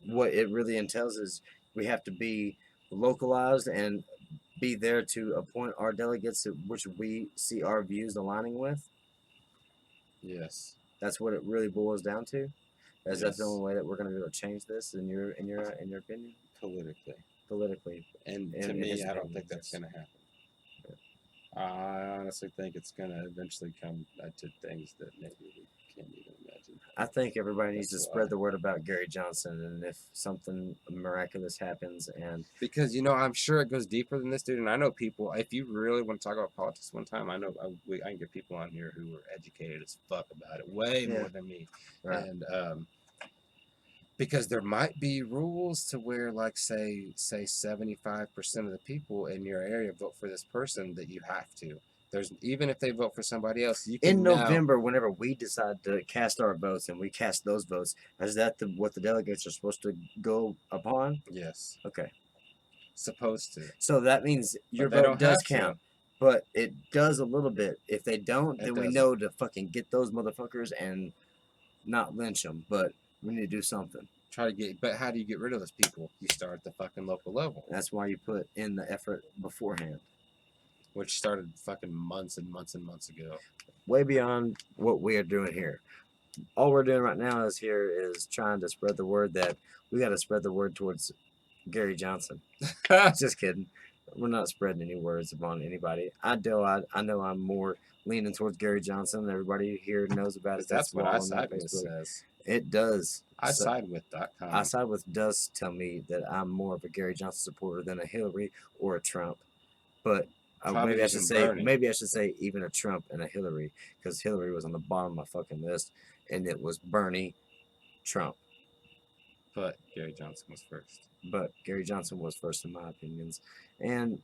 what it really entails is we have to be localized and be there to appoint our delegates which we see our views aligning with. Yes. That's what it really boils down to. Is that the Yes. only way that we're going to be able to change this in your opinion? Politically. And In to me, his I don't opinion, think that's yes. going to happen. I honestly think it's going to eventually come to things that maybe we can't even imagine. I think everybody needs to That's spread why. the word about Gary Johnson, and if something miraculous happens, and Because, I'm sure it goes deeper than this, dude. And I know people, if you really want to talk about politics one time, I know I can get people on here who are educated as fuck about it, way more than me. right. And because there might be rules to where, like, say 75% of the people in your area vote for this person, that you have to. There's, even if they vote for somebody else, you can In November, whenever we decide to cast our votes and we cast those votes, is that what the delegates are supposed to go upon? Yes. Okay. Supposed to. So that means your they vote don't does have to. count. But it does a little bit. If they don't, It then we doesn't. know to fucking get those motherfuckers and not lynch them. But we need to do something. But how do you get rid of those people? You start at the fucking local level. That's why you put in the effort beforehand. Which started fucking months and months and months ago. Way beyond what we are doing here. All we're doing right now is trying to spread the word that we got to spread the word towards Gary Johnson. Just kidding. We're not spreading any words upon anybody. I know I'm more leaning towards Gary Johnson. Everybody here knows about it. That's what I all on side with Facebook. says. It does. I side with .com. I side with does tell me that I'm more of a Gary Johnson supporter than a Hillary or a Trump. But maybe I should say even a Trump and a Hillary, because Hillary was on the bottom of my fucking list, and it was Bernie, Trump. But Gary Johnson was first. But Gary Johnson was first in my opinions, and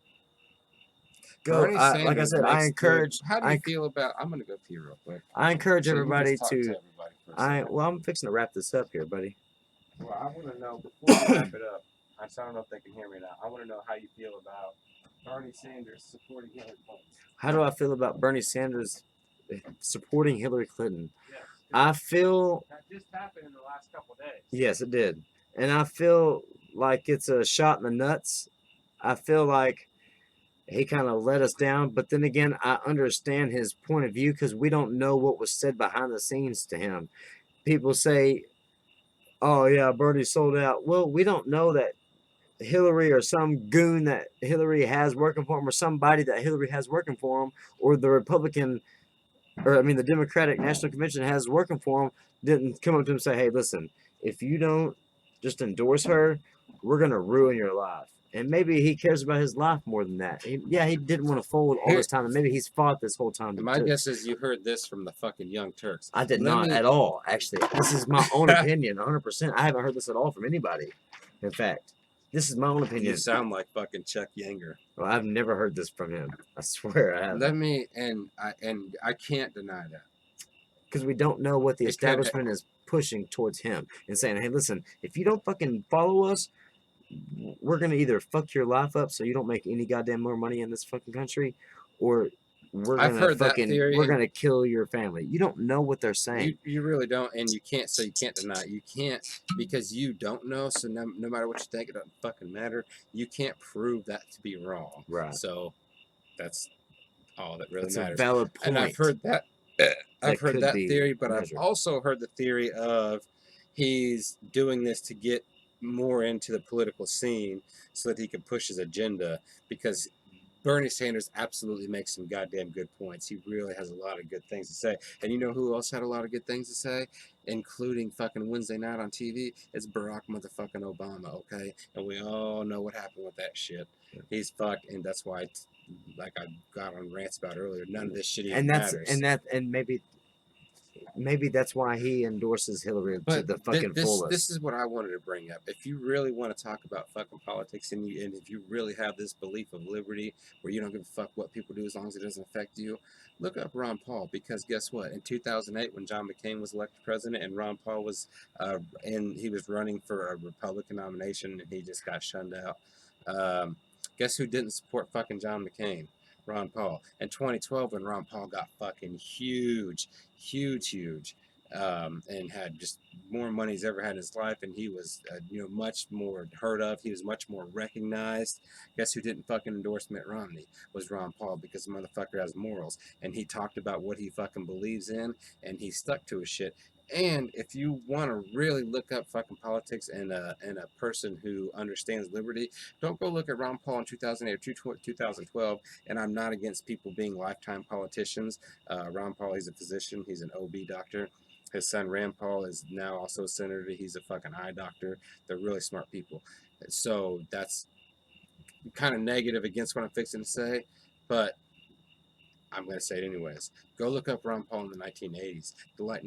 Bernie Sanders like I said, I encourage. How do you feel about? I'm gonna go pee real quick. I encourage So you everybody just talk to. everybody for a second. Well, I'm fixing to wrap this up here, buddy. Well, I want to know before we wrap it up. I don't know if they can hear me now. I want to know how you feel about Bernie Sanders supporting Hillary Clinton. How do I feel about Bernie Sanders supporting Hillary Clinton? Yes. I feel. That just happened in the last couple of days. Yes, it did. And I feel like it's a shot in the nuts. I feel like he kind of let us down. But then again, I understand his point of view because we don't know what was said behind the scenes to him. People say, oh, yeah, Bernie sold out. Well, we don't know that Hillary or some goon that Hillary has working for him or somebody that Hillary has working for him or the the Democratic National Convention has working for him didn't come up to him and say, hey, listen, if you don't just endorse her, we're going to ruin your life. And maybe he cares about his life more than that. He didn't want to fold all this time, and maybe he's fought this whole time. My guess is you heard this from the fucking Young Turks. I did not at all, actually. This is my own opinion, 100%. I haven't heard this at all from anybody. In fact, this is my own opinion. You sound like fucking Chuck Yeager. Well, I've never heard this from him. I swear I haven't. I can't deny that. Because we don't know what the establishment is pushing towards him and saying, hey, listen, if you don't fucking follow us, we're going to either fuck your life up so you don't make any goddamn more money in this fucking country, or we're going to kill your family. You don't know what they're saying. You really don't, and you can't deny it. You can't, because you don't know, so no matter what you think, it doesn't fucking matter. You can't prove that to be wrong. Right. So that's all that really That's matters. a valid point. And I've heard that. I've heard that theory, but measured. I've also heard the theory of he's doing this to get more into the political scene so that he can push his agenda, because Bernie Sanders absolutely makes some goddamn good points. He really has a lot of good things to say. And you know who else had a lot of good things to say? Including fucking Wednesday night on TV? It's Barack motherfucking Obama, okay? And we all know what happened with that shit. He's fucked, and that's why, like I got on rants about earlier, none of this shit even matters. And maybe that's why he endorses Hillary to the fucking fullest. This is what I wanted to bring up. If you really want to talk about fucking politics, and if you really have this belief of liberty, where you don't give a fuck what people do as long as it doesn't affect you, look up Ron Paul. Because guess what? In 2008, when John McCain was elected president, and Ron Paul was, he was running for a Republican nomination, and he just got shunned out. Guess who didn't support fucking John McCain? Ron Paul. In 2012, when Ron Paul got fucking huge, and had just more money he's ever had in his life, and he was, much more heard of. He was much more recognized. Guess who didn't fucking endorse Mitt Romney? Was Ron Paul, because the motherfucker has morals, and he talked about what he fucking believes in, and he stuck to his shit. And if you want to really look up fucking politics and a person who understands liberty, don't go look at Ron Paul in 2008 or 2012. And I'm not against people being lifetime politicians. Ron Paul, he's a physician. He's an OB doctor. His son Rand Paul is now also a senator. He's a fucking eye doctor. They're really smart people. So that's kind of negative against what I'm fixing to say, but I'm going to say it anyways. Go look up Ron Paul in the 1980s, the late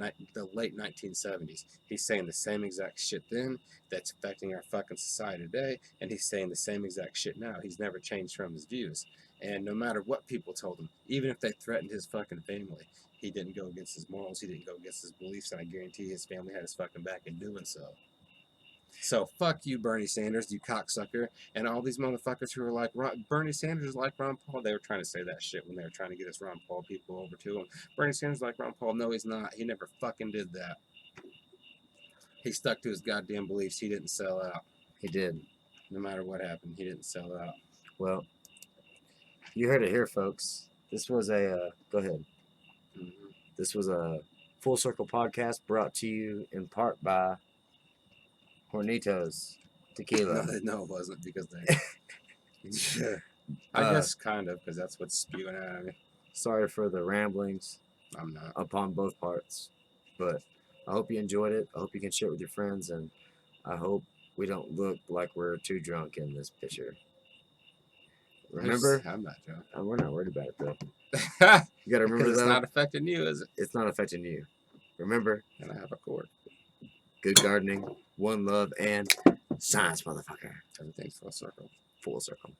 1970s. He's saying the same exact shit then that's affecting our fucking society today, and he's saying the same exact shit now. He's never changed from his views. And no matter what people told him, even if they threatened his fucking family, he didn't go against his morals, he didn't go against his beliefs, and I guarantee his family had his fucking back in doing so. So fuck you, Bernie Sanders, you cocksucker, and all these motherfuckers who are like, Bernie Sanders is like Ron Paul. They were trying to say that shit when they were trying to get us Ron Paul people over to him. Bernie Sanders is like Ron Paul. No, he's not. He never fucking did that. He stuck to his goddamn beliefs. He didn't sell out. He did. No matter what happened, he didn't sell out. Well, you heard it here, folks. This was a go ahead. Mm-hmm. This was a Full Circle podcast brought to you in part by Hornitos Tequila. No, it wasn't, because they. I guess kind of, because that's what's spewing out of me. Sorry for the ramblings. I'm not. Upon both parts, but I hope you enjoyed it. I hope you can share it with your friends, and I hope we don't look like we're too drunk in this picture. Remember, I'm not drunk. We're not worried about it though. You gotta remember, it's though, not affecting you, is it? It's not affecting you. Remember, and I have a cord. Good gardening, one love, and science, motherfucker. Everything's full circle. Full circle.